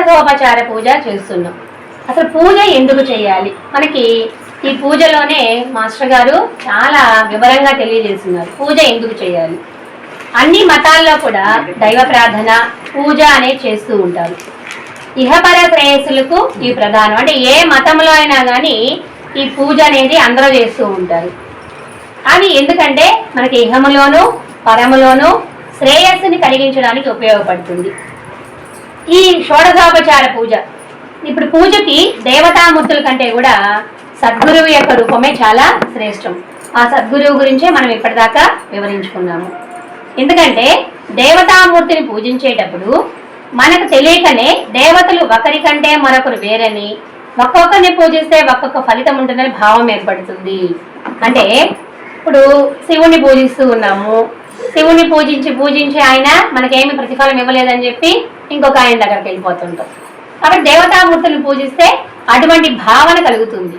షోడశోపచార పూజ చేస్తున్నాం. అసలు పూజ ఎందుకు చేయాలి? మనకి ఈ పూజలోనే మాస్టర్ గారు చాలా వివరంగా తెలియజేస్తున్నారు పూజ ఎందుకు చేయాలి. అన్ని మతాల్లో కూడా దైవ ప్రార్థన పూజ అనేది చేస్తూ ఉంటారు. ఇహపర శ్రేయస్సులకు ఈ ప్రధానం. అంటే ఏ మతంలో అయినా కానీ ఈ పూజ అనేది అందరూ చేస్తూ ఉంటారు. అది ఎందుకంటే మనకి ఇహములోను పరములోను శ్రేయస్సుని కలిగించడానికి ఉపయోగపడుతుంది ఈ షోడశోపచార పూజ. ఇప్పుడు పూజకి దేవతామూర్తుల కంటే కూడా సద్గురువు యొక్క రూపమే చాలా శ్రేష్టం. ఆ సద్గురువు గురించే మనం ఇప్పటిదాకా వివరించుకున్నాము. ఎందుకంటే దేవతామూర్తిని పూజించేటప్పుడు మనకు తెలియకనే దేవతలు ఒకరికంటే మరొకరు వేరని, ఒక్కొక్కరిని పూజిస్తే ఒక్కొక్క ఫలితం ఉంటుందని భావం ఏర్పడుతుంది. అంటే ఇప్పుడు శివుణ్ణి పూజిస్తూ ఉన్నాము, శివుణ్ణి పూజించి ఆయన మనకేమి ప్రతిఫలం ఇవ్వలేదని చెప్పి ఇంకొక ఆయన దగ్గరికి వెళ్ళిపోతుంటాం. కాబట్టి దేవతామూర్తులను పూజిస్తే అటువంటి భావన కలుగుతుంది.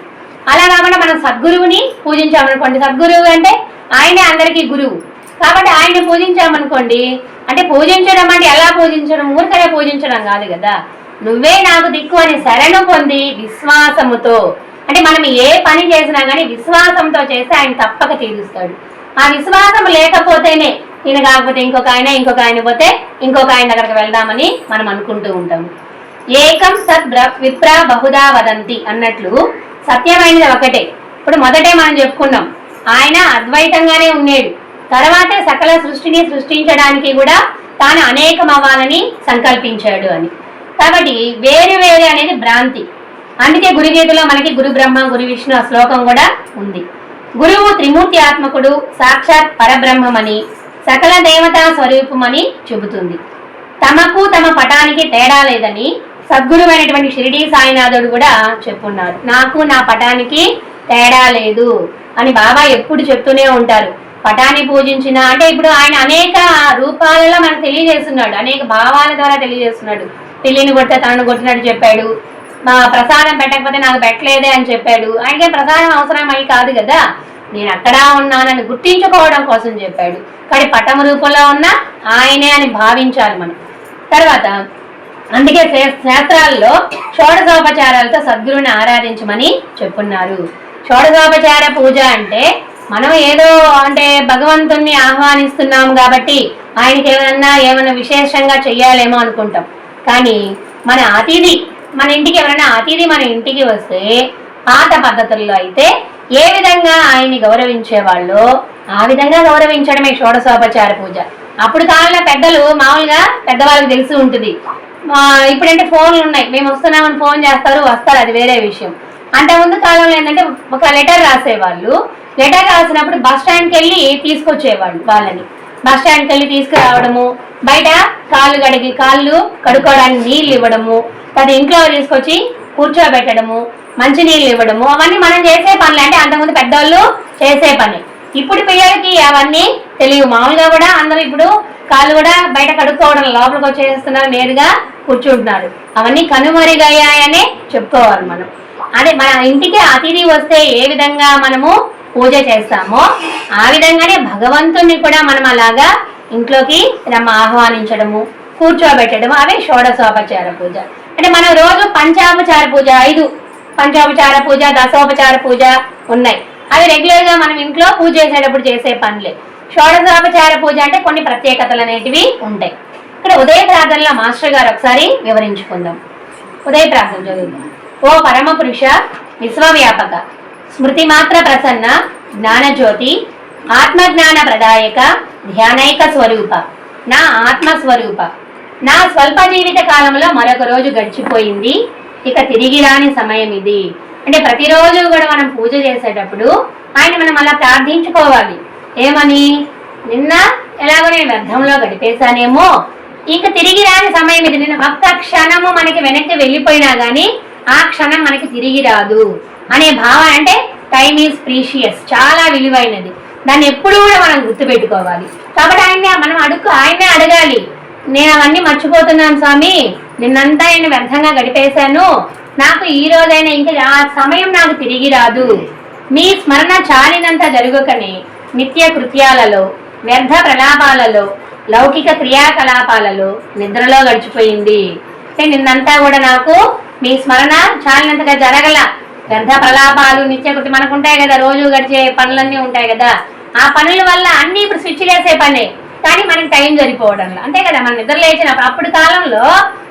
అలా కాకుండా మనం సద్గురువుని పూజించామనుకోండి, సద్గురువు అంటే ఆయనే అందరికీ గురువు కాబట్టి ఆయన్ని పూజించామనుకోండి, అంటే పూజించడం అంటే ఎలా పూజించడం, ఊరికనే పూజించడం కాదు కదా, నువ్వే నాకు దిక్కు అని శరణు పొంది విశ్వాసముతో, అంటే మనం ఏ పని చేసినా కానీ విశ్వాసంతో చేస్తే ఆయన తప్పక తీరుస్తాడు. ఆ విశ్వాసం లేకపోతేనే ఈయన కాకపోతే ఇంకొక ఆయన పోతే ఇంకొక ఆయన దగ్గరకు వెళ్దామని మనం అనుకుంటూ ఉంటాము. ఏకం సద్ విప్ర బహుదా వదంతి అన్నట్లు సత్యమైనది ఒకటే. ఇప్పుడు మొదటే మనం చెప్పుకున్నాం ఆయన అద్వైతంగానే ఉన్నాడు, తర్వాతే సకల సృష్టిని సృష్టించడానికి కూడా తాను అనేకం అవ్వాలని సంకల్పించాడు అని. కాబట్టి వేరు వేరే అనేది భ్రాంతి. అందుకే గురుగీతలో మనకి గురు బ్రహ్మ గురు విష్ణు ఆ శ్లోకం కూడా ఉంది. గురువు త్రిమూర్తి ఆత్మకుడు సాక్షాత్ పరబ్రహ్మమని సకల దేవతా స్వరూపమని చెబుతుంది. తమకు తమ పటానికి తేడా లేదని సద్గురువైనటువంటి షిరిడీ సాయినాథుడు కూడా చెప్పున్నారు. నాకు నా పటానికి తేడా లేదు అని బాబా ఎప్పుడు చెప్తూనే ఉంటారు. పటాన్ని పూజించిన అంటే ఇప్పుడు ఆయన అనేక రూపాలలో మనకు తెలియజేస్తున్నాడు, అనేక భావాల ద్వారా తెలియజేస్తున్నాడు. పిల్లిని కొడితే తనను కొట్టినట్టు చెప్పాడు, మా ప్రసాదం పెట్టకపోతే నాకు పెట్టలేదే అని చెప్పాడు. ఆయనకే ప్రసాదం అవసరం అయి కాదు కదా, నేను అక్కడ ఉన్నానని గుర్తించుకోవడం కోసం చెప్పాడు. కానీ పటం రూపంలో ఉన్న ఆయనే అని భావించాలి మనం. తర్వాత అందుకే శాస్త్రాల్లో షోడశోపచారాలతో సద్గురుని ఆరాధించమని చెప్పున్నారు. షోడశోపచార పూజ అంటే మనం ఏదో అంటే భగవంతుణ్ణి ఆహ్వానిస్తున్నాం కాబట్టి ఆయనకి ఏమైనా విశేషంగా చెయ్యాలేమో అనుకుంటాం. కానీ మన అతిథి మన ఇంటికి ఎవరైనా అతిథి మన ఇంటికి వస్తే పాత పద్ధతుల్లో అయితే ఏ విధంగా ఆయన్ని గౌరవించేవాళ్ళు ఆ విధంగా గౌరవించడమే షోడశోపచార పూజ. అప్పుడు కాలంలో పెద్దలు మామూలుగా పెద్దవాళ్ళకి తెలిసి ఉంటుంది. ఇప్పుడంటే ఫోన్లు ఉన్నాయి, మేము వస్తున్నామని ఫోన్ చేస్తారు, వస్తారు, అది వేరే విషయం. అంతకుముందు కాలంలో ఏంటంటే ఒక లెటర్ రాసేవాళ్ళు, లెటర్ రాసినప్పుడు బస్ స్టాండ్కి వెళ్ళి తీసుకొచ్చేవాళ్ళు. వాళ్ళని బస్ స్టాండ్కి వెళ్ళి తీసుకురావడము, బయట కాళ్ళు కడుక్కోవడానికి నీళ్ళు ఇవ్వడము, అది ఇంట్లో తీసుకొచ్చి కూర్చోబెట్టడము, మంచి నీళ్ళు ఇవ్వడము, అవన్నీ మనం చేసే పనులు. అంటే అంతకుముందు పెద్దవాళ్ళు చేసే పని. ఇప్పుడు పిల్లలకి అవన్నీ తెలియదు. మామూలుగా కూడా అందరూ ఇప్పుడు కాళ్ళు కూడా బయట కడుక్కోవడం, లోపలికి వచ్చేస్తున్నారు, నేరుగా కూర్చుంటున్నారు. అవన్నీ కనుమరుగయ్యాయనే చెప్పుకోవాలి మనం. అదే మన ఇంటికి అతిథి వస్తే ఏ విధంగా మనము పూజ చేస్తామో ఆ విధంగానే భగవంతుణ్ణి కూడా మనం అలాగా ఇంట్లోకి ఆహ్వానించడము, కూర్చోబెట్టడము, అవే షోడశోపచార పూజ. అంటే మనం రోజు పంచాపచార పూజ 5 పంచాపచార పూజ, దశోపచార పూజ ఉన్నాయి. అవి రెగ్యులర్ గా మనం ఇంట్లో పూజ చేసేటప్పుడు చేసే పనులే. షోడశోపచార పూజ అంటే కొన్ని ప్రత్యేకతలు అనేటివి ఉంటాయి. ఇక్కడ ఉదయ ప్రార్థనలో మాస్టర్ గారు ఒకసారి వివరించుకుందాం. ఉదయ ప్రార్థన చదువుదాం. ఓ పరమ పురుష విశ్వవ్యాపక స్మృతి మాత్ర ప్రసన్న జ్ఞానజ్యోతి ఆత్మజ్ఞాన ప్రదాయక ధ్యానైక స్వరూప నా ఆత్మస్వరూప, నా స్వల్ప జీవిత కాలంలో మరొక రోజు గడిచిపోయింది, ఇక తిరిగి రాని సమయం ఇది. అంటే ప్రతిరోజు కూడా మనం పూజ చేసేటప్పుడు మనం అలా ప్రార్థించుకోవాలి. ఏమని? నిన్న ఎలాగో నేను వ్యర్థంలో గడిపేశానేమో, ఇక తిరిగి రాని సమయం ఇది. నిన్న ఒక్క క్షణము మనకి వెనక్కి వెళ్ళిపోయినా కానీ ఆ క్షణం మనకి తిరిగి రాదు అనే భావన. అంటే టైమ్ ఈజ్ ప్రీషియస్, చాలా విలువైనది. దాన్ని ఎప్పుడు కూడా మనం గుర్తుపెట్టుకోవాలి. కాబట్టి ఆయన్నే అడగాలి. నేను అవన్నీ మర్చిపోతున్నాను స్వామి, నిన్నంతా నేను వ్యర్థంగా గడిపేశాను, నాకు ఈ రోజైనా ఇంకా ఆ సమయం నాకు తిరిగి రాదు. మీ స్మరణ చాలినంత జరుగుకనే నిత్య కృత్యాలలో, వ్యర్థ ప్రలాపాలలో, లౌకిక క్రియాకలాపాలలో, నిద్రలో గడిచిపోయింది. అంటే నిన్నంతా కూడా నాకు మీ స్మరణ చాలినంతగా జరగల. వ్యర్థ ప్రలాపాలు నిత్యకృతి మనకు ఉంటాయి కదా, రోజు గడిచే పనులన్నీ ఉంటాయి కదా, ఆ పనుల వల్ల అన్ని ఇప్పుడు స్విచ్ వేసే పనే, కానీ మనకి టైం సరిపోవడంలో అంతే కదా. మన నిద్ర లేచినప్పుడు అప్పుడు కాలంలో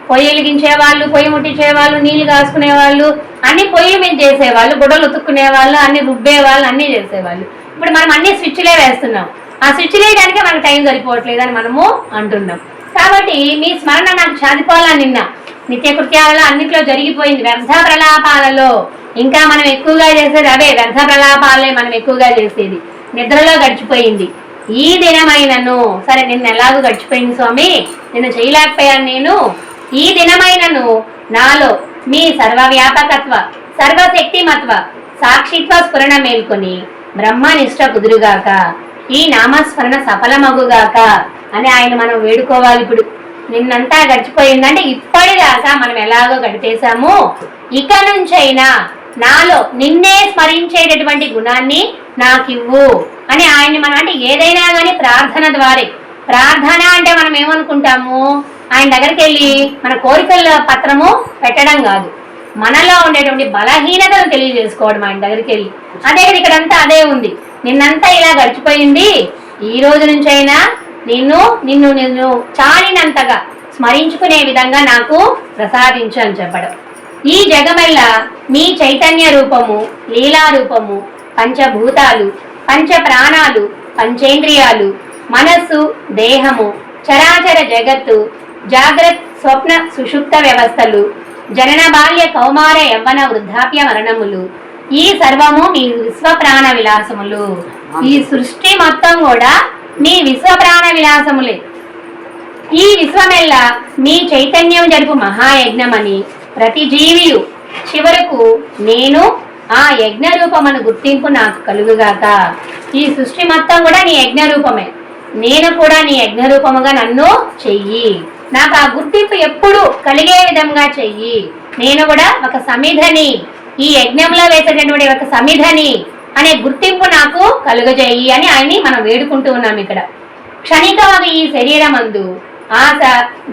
పొయ్యి వెలిగించేవాళ్ళు, పొయ్యి ముట్టించేవాళ్ళు, నీళ్లు కాసుకునేవాళ్ళు, అన్ని పొయ్యి మీద చేసేవాళ్ళు, గుడ్డలు ఉతుక్కునేవాళ్ళు, అన్ని రుబ్బేవాళ్ళు, అన్ని చేసేవాళ్ళు. ఇప్పుడు మనం అన్ని స్విచ్లే వేస్తున్నాం. ఆ స్విచ్ వేయడానికే మనకు టైం సరిపోవట్లేదు అని మనము అంటున్నాం. కాబట్టి మీ స్మరణ నాకు చనిపోవాలని నిన్న నిత్యకృత్యాలలో అన్నిట్లో జరిగిపోయింది. వ్యర్థ ప్రలాపాలలో ఇంకా మనం ఎక్కువగా చేసేది అవే వ్యర్థ ప్రలాపాలే మనం ఎక్కువగా చేసేది. నిద్రలో గడిచిపోయింది. ఈ దినమైనను సరే, నిన్న ఎలాగో గడిచిపోయింది స్వామి, నిన్ను చేయలేకపోయాను నేను. ఈ దినమైనను నాలో మీ సర్వవ్యాపకత్వ, సర్వశక్తిమత్వ, సాక్షిత్వ స్ఫురణ మేల్కొని బ్రహ్మనిష్ట కుదురుగాక, ఈ నామస్మరణ సఫలమగుగాక అని ఆయన మనం వేడుకోవాలి. ఇప్పుడు నిన్నంతా గడిచిపోయిందంటే ఇప్పటిదాకా మనం ఎలాగో గడిపేశాము, ఇక నుంచైనా నాలో నిన్నే స్మరించేటటువంటి గుణాన్ని నాకివ్వు అని ఆయన్ని మనం, అంటే ఏదైనా కానీ ప్రార్థన ద్వారా. ప్రార్థన అంటే మనం ఏమనుకుంటాము, ఆయన దగ్గరికి వెళ్ళి మన కోరికల పత్రము పెట్టడం కాదు, మనలో ఉండేటువంటి బలహీనతను తెలియజేసుకోవడం ఆయన దగ్గరికి వెళ్ళి. అదే ఇక్కడంతా అదే ఉంది. నిన్నంతా ఇలా గడిచిపోయింది, ఈ రోజు నుంచైనా నిన్ను నిన్ను నిన్ను చాలినంతగా స్మరించుకునే విధంగా నాకు ప్రసాదించు అని చెప్పడం. ఈ జగమెల్ల మీ చైతన్య రూపము, లీలా రూపము, పంచభూతాలు, పంచ ప్రాణాలు, పంచేంద్రియాలు, మనస్సు, దేహము, చరాచర జగత్తు, జాగ్రత్త స్వప్న సుషుప్త వ్యవస్థలు, జనన బాల్య కౌమార యవ్వన వృద్ధాప్య మరణములు, ఈ సర్వము మీ విశ్వప్రాణ విలాసములు. ఈ సృష్టి మొత్తం కూడా మీ విశ్వప్రాణ విలాసములే. ఈ విశ్వమెల్ల మీ చైతన్యం జరుపు మహాయజ్ఞమని ప్రతి జీవియు చివరకు నేను ఆ యజ్ఞ రూపమను గుర్తింపు నాకు కలుగుగాక. ఈ సృష్టి మొత్తం కూడా నీ యజ్ఞ రూపమే, నేను కూడా నీ యజ్ఞ రూపముగా నన్ను చెయ్యి. నాకు ఆ గుర్తింపు ఎప్పుడు కలిగే విధంగా చెయ్యి. నేను కూడా ఒక సమిధని, ఈ యజ్ఞంలో వేసేటటువంటి ఒక సమిధని అనే గుర్తింపు నాకు కలుగజేయి అని ఆయన్ని మనం వేడుకుంటూ ఉన్నాం. ఇక్కడ క్షణికమగు ఈ శరీరమందు ఆశ,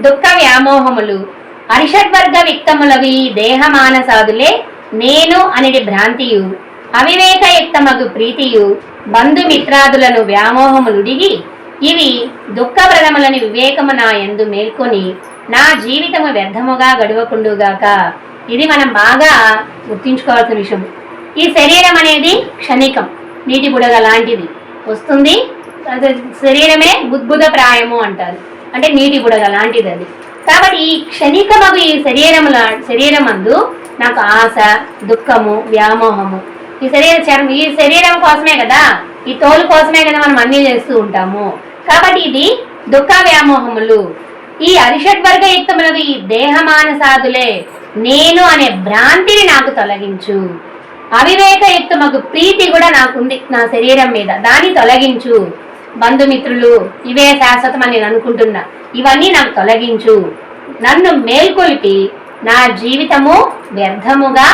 దుఃఖ వ్యామోహములు, అరిషడ్వర్గ విక్తములగు ఈ దేహమానసాదులే నేను అనేది భ్రాంతియు, అవివేకయుక్తమగు ప్రీతియు, బంధుమిత్రాదులను వ్యామోహములుడిగి ఇవి దుఃఖప్రదములని వివేకము నా యందు మేల్కొని నా జీవితము వ్యర్థముగా గడవకుండుగాక. ఇది మనం బాగా గుర్తించుకోవాల్సిన విషయం. ఈ శరీరం అనేది క్షణికం, నీటి బుడగ లాంటిది, వస్తుంది. శరీరమే బుద్భుత ప్రాయము అంటారు, అంటే నీటి బుడగ లాంటిది అది. కాబట్టి ఈ క్షణికమగు ఈ శరీరం అందు నాకు ఆశ, దుఃఖము, వ్యామోహము, ఈ శరీరం కోసమే కదా, ఈ తోలు కోసమే కదా మనం అన్ని చేస్తూ ఉంటాము. కాబట్టి ఇది దుఃఖ వ్యామోహములు, ఈ అరిషడ్వర్గ యుక్తములకు ఈ దేహమానసాదులే నేను అనే భ్రాంతిని నాకు తొలగించు. అవివేకయుక్తమగు ప్రీతి కూడా నాకుంది నా శరీరం మీద, దాన్ని తొలగించు. బంధుమిత్రులు ఇవే శాశ్వతం అని నేను అనుకుంటున్నా, ఇవన్నీ నాకు తొలగించు. నన్ను మేల్కొల్పి నా జీవితము వ్యర్థముగా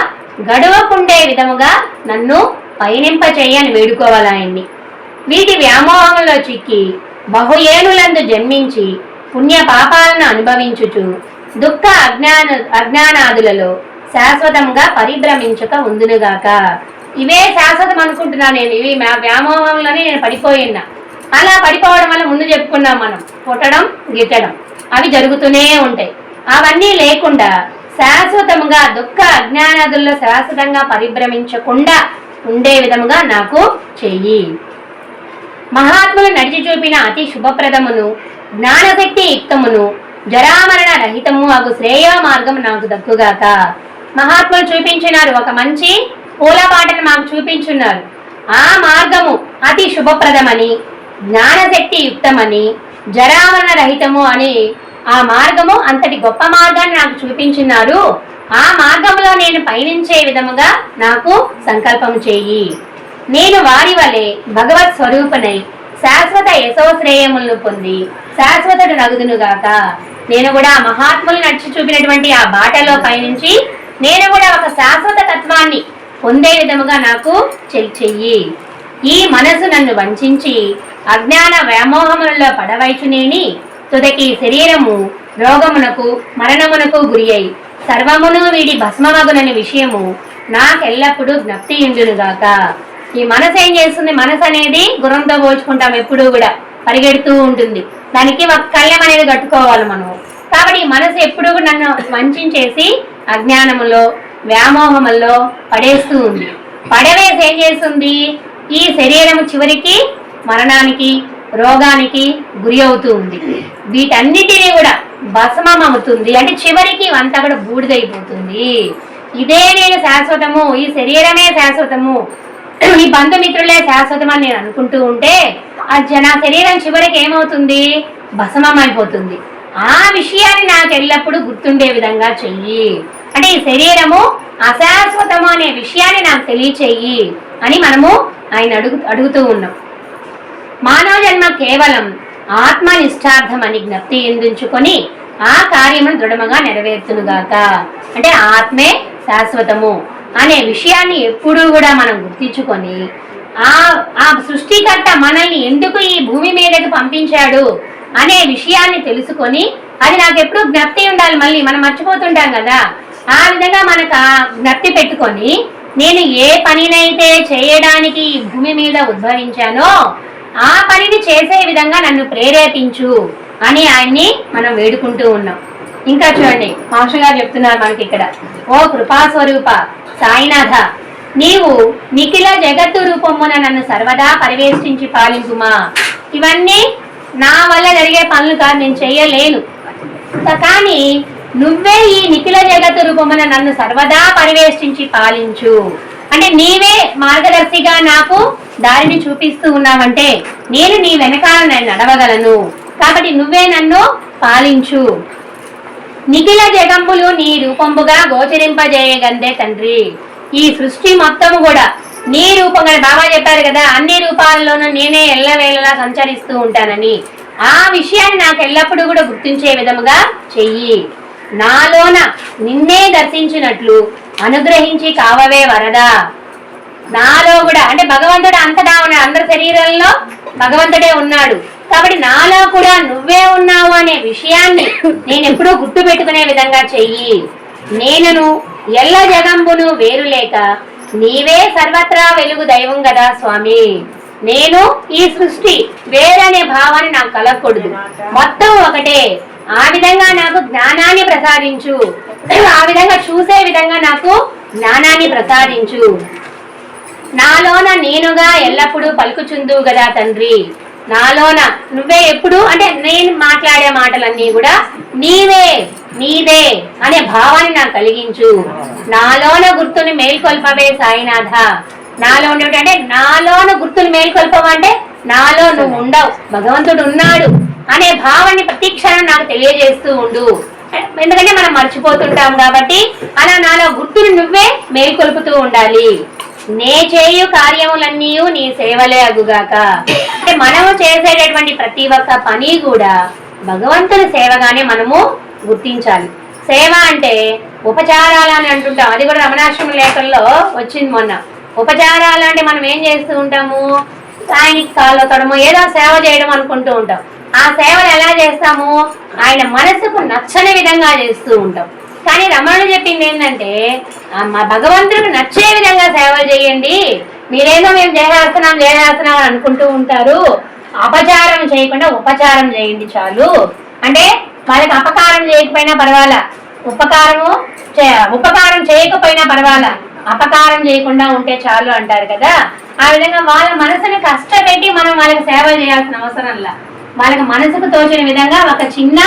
గడవకుండే విధముగా నన్ను పయనింపచేయని వేడుకోవాలి ఆయన్ని. వీటి వ్యామోహంలో చిక్కి బహుయేనులందు జన్మించి పుణ్య పాపాలను అనుభవించుచు దుఃఖ అజ్ఞానాదులలో శాశ్వతంగా పరిభ్రమించక ఉందునుగాక. ఇవే శాశ్వతం అనుకుంటున్నా నేను, ఇవి వ్యామోహంలోనే నేను పడిపోయినా. అలా పడిపోవడం వల్ల ముందు చెప్పుకున్నాం మనం, పుట్టడం గిట్టడం అవి జరుగుతూనే ఉంటాయి. అవన్నీ లేకుండా శాశ్వతంగా దుఃఖ అజ్ఞానాదుల్లో శాశ్వతంగా పరిభ్రమించకుండా ఉండే విధముగా నాకు చెయ్యి. మహాత్ములు నడిచి చూపిన అతి శుభప్రదమును జ్ఞానశక్తి యుక్తమును జరామరణ రహితము అగు శ్రేయ మార్గము నాకు దక్కుగాక. మహాత్ములు చూపించినారు, ఒక మంచి పూలబాటను మాకు చూపించున్నారు. ఆ మార్గము అతి శుభప్రదమని, జ్ఞానశక్తి యుక్తమని, జరామరణ రహితము అని ఆ మార్గము అంతటి గొప్ప మార్గాన్ని నాకు చూపించినారు. ఆ మార్గంలో నేను పయనించే విధముగా నాకు సంకల్పం చేయి. నేను వారి వలె భగవత్ స్వరూపునై శాశ్వత యశోశ్రేయములను పొంది శాశ్వతుడు నగుదునుగాక. నేను కూడా మహాత్ములు నడిచి చూపినటువంటి ఆ బాటలో పయనించి నేను కూడా ఒక శాశ్వత తత్వాన్ని పొందే విధముగా నాకు చెయ్యి. ఈ మనసు నన్ను వంచించి అజ్ఞాన వ్యామోహములలో పడవైచునేని తుదకి శరీరము రోగమునకు మరణమునకు గురి అయి సర్వమును వీడి భస్మమగునని విషయము నాకెల్లప్పుడూ జ్ఞప్తి ఇండునుగాక. ఈ మనసు ఏం చేస్తుంది? మనసు అనేది గుర్రంతో పోల్చుకుంటాం, ఎప్పుడూ కూడా పరిగెడుతూ ఉంటుంది. దానికి ఒక కళ్ళెం అనేది కట్టుకోవాలి మనం. కాబట్టి ఈ మనసు ఎప్పుడూ కూడా నన్ను వంచేసి అజ్ఞానములో వ్యామోహముల్లో పడేస్తూ ఉంది. పడవేసి ఏం చేస్తుంది? ఈ శరీరము చివరికి మరణానికి రోగానికి గురి అవుతూ ఉంది. వీటన్నిటినీ కూడా భస్మం అవుతుంది, అంటే చివరికి అంతా కూడా బూడిదైపోతుంది. ఇదే నేను శాశ్వతము, ఈ శరీరమే శాశ్వతము, ఈ బంధుమిత్రులే శాశ్వతం అని నేను అనుకుంటూ ఉంటే నా శరీరం చివరికి ఏమవుతుంది? భస్మం అయిపోతుంది. ఆ విషయాన్ని నాకు ఎల్లప్పుడూ గుర్తుండే విధంగా చెయ్యి. అంటే ఈ శరీరము అశాశ్వతము అనే విషయాన్ని నాకు తెలియచెయ్యి అని మనము ఆయన అడుగుతూ ఉన్నాం. మానవ జన్మ కేవలం ఆత్మనిష్టార్థం అని జ్ఞప్తి ఎందించుకొని ఆ కార్యమును దృఢముగా నెరవేర్చునుగాక. అంటే ఆత్మే శాశ్వతము అనే విషయాన్ని ఎప్పుడూ కూడా మనం గుర్తించుకొని ఆ సృష్టికర్త మనల్ని ఎందుకు ఈ భూమి మీదకి పంపించాడు అనే విషయాన్ని తెలుసుకొని అది నాకు ఎప్పుడు జ్ఞప్తి ఉండాలి. మళ్ళీ మనం మర్చిపోతుంటాం కదా, ఆ విధంగా మనకు జ్ఞప్తి పెట్టుకొని నేను ఏ పనినైతే చేయడానికి ఈ భూమి మీద ఉద్భవించానో ఆ పనిని చేసే విధంగా నన్ను ప్రేరేపించు అని ఆయన్ని మనం వేడుకుంటూ ఉన్నాం. ఇంకా చూడండి, మాస్టర్ గారు చెప్తున్నారు మనకి ఇక్కడ, ఓ కృపాస్వరూప సాయినాథ, నీవు నిఖిల జగత్తు రూపమున నన్ను సర్వదా పరివేష్టించి పాలింపుమా. ఇవన్నీ నా వల్ల జరిగే పనులు కాదు, నేను చెయ్యలేను. కానీ నువ్వే ఈ నిఖిల జగత్తు రూపమున నన్ను సర్వదా పరివేష్టించి పాలించు. అంటే నీవే మార్గదర్శిగా నాకు దారిని చూపిస్తూ ఉన్నావంటే నేను నీ వెనకాల నేను నడవగలను. కాబట్టి నువ్వే నన్ను పాలించు. నిఖిల జగంబులు నీ రూపంబుగా గోచరింపజేయగందే తండ్రి. ఈ సృష్టి మొత్తము కూడా నీ రూపంగా, బాబా చెప్పారు కదా, అన్ని రూపాల్లోనూ నేనే ఎల్లవేళలా సంచరిస్తూ ఉంటానని. ఆ విషయాన్ని నాకు ఎల్లప్పుడూ కూడా గుర్తించే విధముగా చెయ్యి. నాలోన నిన్నే దర్శించినట్లు అనుగ్రహించి కావవే వరదా. నాలో కూడా, అంటే భగవంతుడు అంతటా ఉన్నాడు, అందరి శరీరంలో భగవంతుడే ఉన్నాడు. కాబట్టి నాలో కూడా నువ్వే ఉన్నావు అనే విషయాన్ని నేను ఎప్పుడూ గుర్తు పెట్టుకునే విధంగా చెయ్యి. నేనును ఎల్ల జగంబును వేరు లేక నీవే సర్వత్రా వెలుగు దైవం కదా స్వామి. నేను ఈ సృష్టి వేరనే భావాన్ని నాకు కలగకూడదు, మొత్తం ఒకటే. ఆ విధంగా నాకు జ్ఞానాన్ని ప్రసాదించు, ఆ విధంగా చూసే విధంగా నాకు జ్ఞానాన్ని ప్రసాదించు. నాలోన నేనుగా ఎల్లప్పుడూ పలుకుచుందు కదా తండ్రి. నాలోన నువ్వే ఎప్పుడు, అంటే నేను మాట్లాడే మాటలన్నీ కూడా నీవే నీదే అనే భావాన్ని నాకు కలిగించు. నాలోన గుర్తుని మేల్కొల్పవే సాయినాథ. నాలో ఉండేవి అంటే నాలోన గుర్తుని మేల్కొల్పవంటే నాలో నువ్వు ఉండవు, భగవంతుడు ఉన్నాడు అనే భావాన్ని ప్రతి క్షణం నాకు తెలియజేస్తూ ఉండు. ఎందుకంటే మనం మర్చిపోతుంటాం కాబట్టి అలా నాలో గుర్తుని నువ్వే మేల్కొల్పుతూ ఉండాలి. నే చేయు కార్యములన్నీ నీ సేవలే అగుగాక. అంటే మనము చేసేటటువంటి ప్రతి ఒక్క పని కూడా భగవంతుని సేవగానే మనము గుర్తించాలి. సేవ అంటే ఉపచారాలు అని అంటుంటాం, అది కూడా రమణాశ్రమ లేఖల్లో వచ్చింది మొన్న. ఉపచారాలు అంటే మనం ఏం చేస్తూ ఉంటాము? ఆయనకి కాళ్ళు తొడము, ఏదో సేవ చేయడం అనుకుంటూ ఉంటాం. ఆ సేవలు ఎలా చేస్తాము? ఆయన మనసుకు నచ్చని విధంగా చేస్తూ ఉంటాం. కానీ రమణుడు చెప్పింది ఏంటంటే, మా భగవంతుడికి నచ్చే విధంగా సేవలు చేయండి. మీరేదో మేము చేసేస్తున్నాం అని అనుకుంటూ ఉంటారు. అపచారం చేయకుండా ఉపచారం చేయండి చాలు. అంటే వాళ్ళకి అపకారం చేయకపోయినా పర్వాలా, ఉపకారం చేయకపోయినా పర్వాలా, అపకారం చేయకుండా ఉంటే చాలు అంటారు కదా. ఆ విధంగా వాళ్ళ మనసుని కష్టపెట్టి మనం వాళ్ళకి సేవ చేయాల్సిన అవసరంలా, వాళ్ళకి మనసుకు తోచిన విధంగా ఒక చిన్న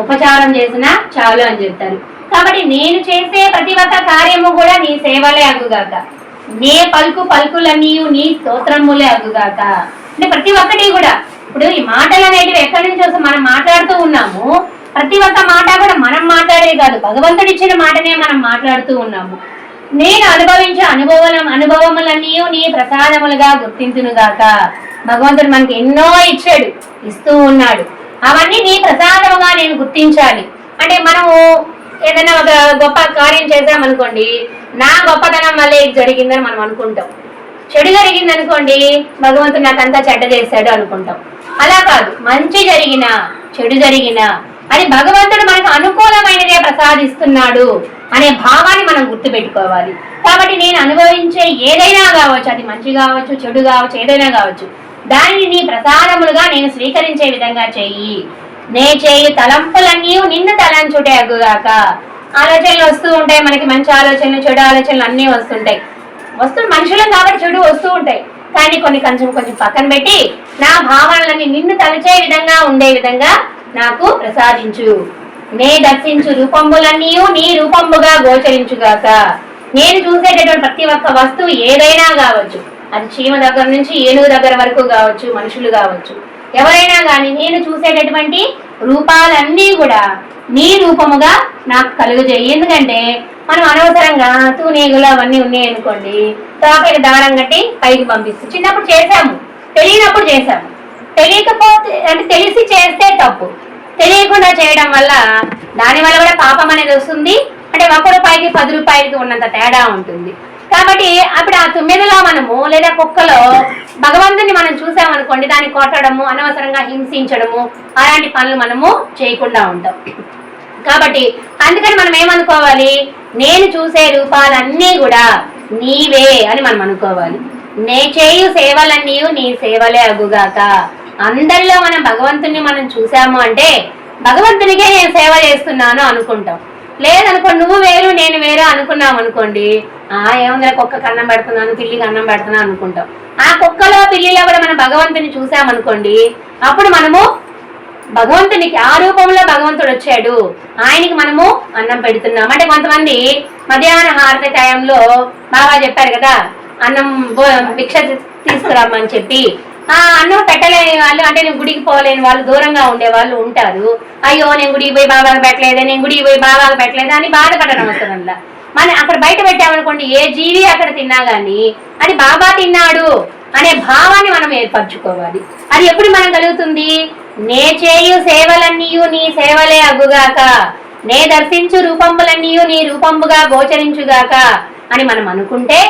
ఉపచారం చేసినా చాలు అని చెప్తారు. కాబట్టి నేను చేసే ప్రతి ఒక్క కార్యము కూడా నీ సేవలే అగుగాక. నే పలుకులన్నీ నీ స్తోత్రములే అగుగాక. అంటే ప్రతి ఒక్కటి కూడా, ఇప్పుడు ఈ మాటలు అనేటివి ఎక్కడి నుంచి వస్తే మనం మాట్లాడుతూ ఉన్నాము. ప్రతి ఒక్క మాట కూడా మనం మాట్లాడేది కాదు, భగవంతుడు ఇచ్చిన మాటనే మనం మాట్లాడుతూ ఉన్నాము. నేను అనుభవించే అనుభవములన్నీ నీ ప్రసాదములుగా గుర్తించునుగాక. భగవంతుడు మనకి ఎన్నో ఇచ్చాడు, ఇస్తూ ఉన్నాడు. అవన్నీ నీ ప్రసాదముగా నేను గుర్తించాలి. అంటే మనము ఏదైనా ఒక గొప్ప కార్యం చేసామనుకోండి, నా గొప్పతనం వల్లే ఇది జరిగిందని మనం అనుకుంటాం. చెడు జరిగింది అనుకోండి, భగవంతుడు నాకంతా చెడ్డ చేశాడు అనుకుంటాం. అలా కాదు, మంచి జరిగినా చెడు జరిగినా అది భగవంతుడు మనకు అనుకూలమైనదే ప్రసాదిస్తున్నాడు అనే భావాన్ని మనం గుర్తుపెట్టుకోవాలి. కాబట్టి నేను అనుభవించే ఏదైనా కావచ్చు, అది మంచి కావచ్చు, చెడు కావచ్చు, ఏదైనా కావచ్చు, దానిని నీ ప్రసాదములుగా నేను స్వీకరించే విధంగా చెయ్యి. నే చేయు తలంపులన్నీ నిన్ను తలంచుటే అగుగాక. ఆలోచనలు వస్తూ ఉంటాయి మనకి, మంచి ఆలోచనలు, చెడు ఆలోచనలు అన్నీ వస్తుంటాయి. మనుషులం కాబట్టి చెడు వస్తూ ఉంటాయి. కానీ కొంచెం పక్కన పెట్టి నా భావనలన్నీ నిన్ను తలచే విధంగా ఉండే విధంగా నాకు ప్రసాదించు. నే దర్శించు రూపంబులన్నీ నీ రూపంబుగా గోచరించుగాక. నేను చూసేటటువంటి ప్రతి ఒక్క వస్తువు ఏదైనా కావచ్చు, అది చీమ దగ్గర నుంచి ఏనుగు దగ్గర వరకు కావచ్చు, మనుషులు కావచ్చు, ఎవరైనా కానీ నేను చూసేటటువంటి రూపాలన్నీ కూడా నీ రూపముగా నాకు కలుగజేయి. ఎందుకంటే మనం అనవసరంగా తూనీగులు అవన్నీ ఉన్నాయి అనుకోండి, తాపైన దారం కట్టి పైకి పంపిస్తాం. చిన్నప్పుడు చేసాము, తెలియనప్పుడు చేసాము. తెలియకపోతే అంటే తెలిసి చేస్తే తప్పు, తెలియకుండా చేయడం వల్ల దానివల్ల కూడా పాపం అనేది వస్తుంది. అంటే 1 రూపాయికి 10 రూపాయలకి ఉన్నంత తేడా ఉంటుంది. కాబట్టి అప్పుడు ఆ 9లో మనము లేదా కుక్కలో భగవంతుని మనం చూసామనుకోండి, దాన్ని కొట్టడము, అనవసరంగా హింసించడము, అలాంటి పనులు మనము చేయకుండా ఉంటాం. కాబట్టి అందుకని మనం ఏమనుకోవాలి, నేను చూసే రూపాలన్నీ కూడా నీవే అని మనం అనుకోవాలి. నే చేయు సేవలన్నీ నీ సేవలే అగుగాక. అందరిలో మనం భగవంతుని మనం చూసాము అంటే భగవంతునికే నేను సేవ చేస్తున్నాను అనుకుంటాం. లేదనుకోండి, నువ్వు వేరు నేను వేరు అనుకున్నాం అనుకోండి, ఏముందా కుక్కకి అన్నం పెడుతున్నాను, పిల్లికి అన్నం పెడుతున్నాను అనుకుంటాం. ఆ కుక్కలో పిల్లిలో కూడా మనం భగవంతుని చూసామనుకోండి, అప్పుడు మనము భగవంతునికి ఆ రూపంలో భగవంతుడు వచ్చాడు, ఆయనకి మనము అన్నం పెడుతున్నాం. అంటే కొంతమంది మధ్యాహ్న హారతి టైంలో బాగా చెప్పారు కదా, అన్నం భిక్ష తీసుకురామని చెప్పి, ఆ అన్నం పెట్టలేని వాళ్ళు, అంటే నేను గుడికి పోలేని వాళ్ళు, దూరంగా ఉండే వాళ్ళు ఉంటారు. అయ్యో నేను గుడికి పోయి బాబాగా పెట్టలేదే, నేను గుడికి పోయి బాబాగా పెట్టలేదా అని బాధపడడం అవసరంలా. మనం అక్కడ బయట పెట్టామనుకోండి, ఏ జీవి అక్కడ తిన్నా గానీ అది బాబా తిన్నాడు అనే భావాన్ని మనం ఏర్పరచుకోవాలి. అది ఎప్పుడు మనం కలుగుతుంది, నే చేయు సేవలన్నీ నీ సేవలే అగుగాక, నే దర్శించు రూపంబులన్నీ నీ రూపంబుగా గోచరించుగాక అని మనం అనుకుంటే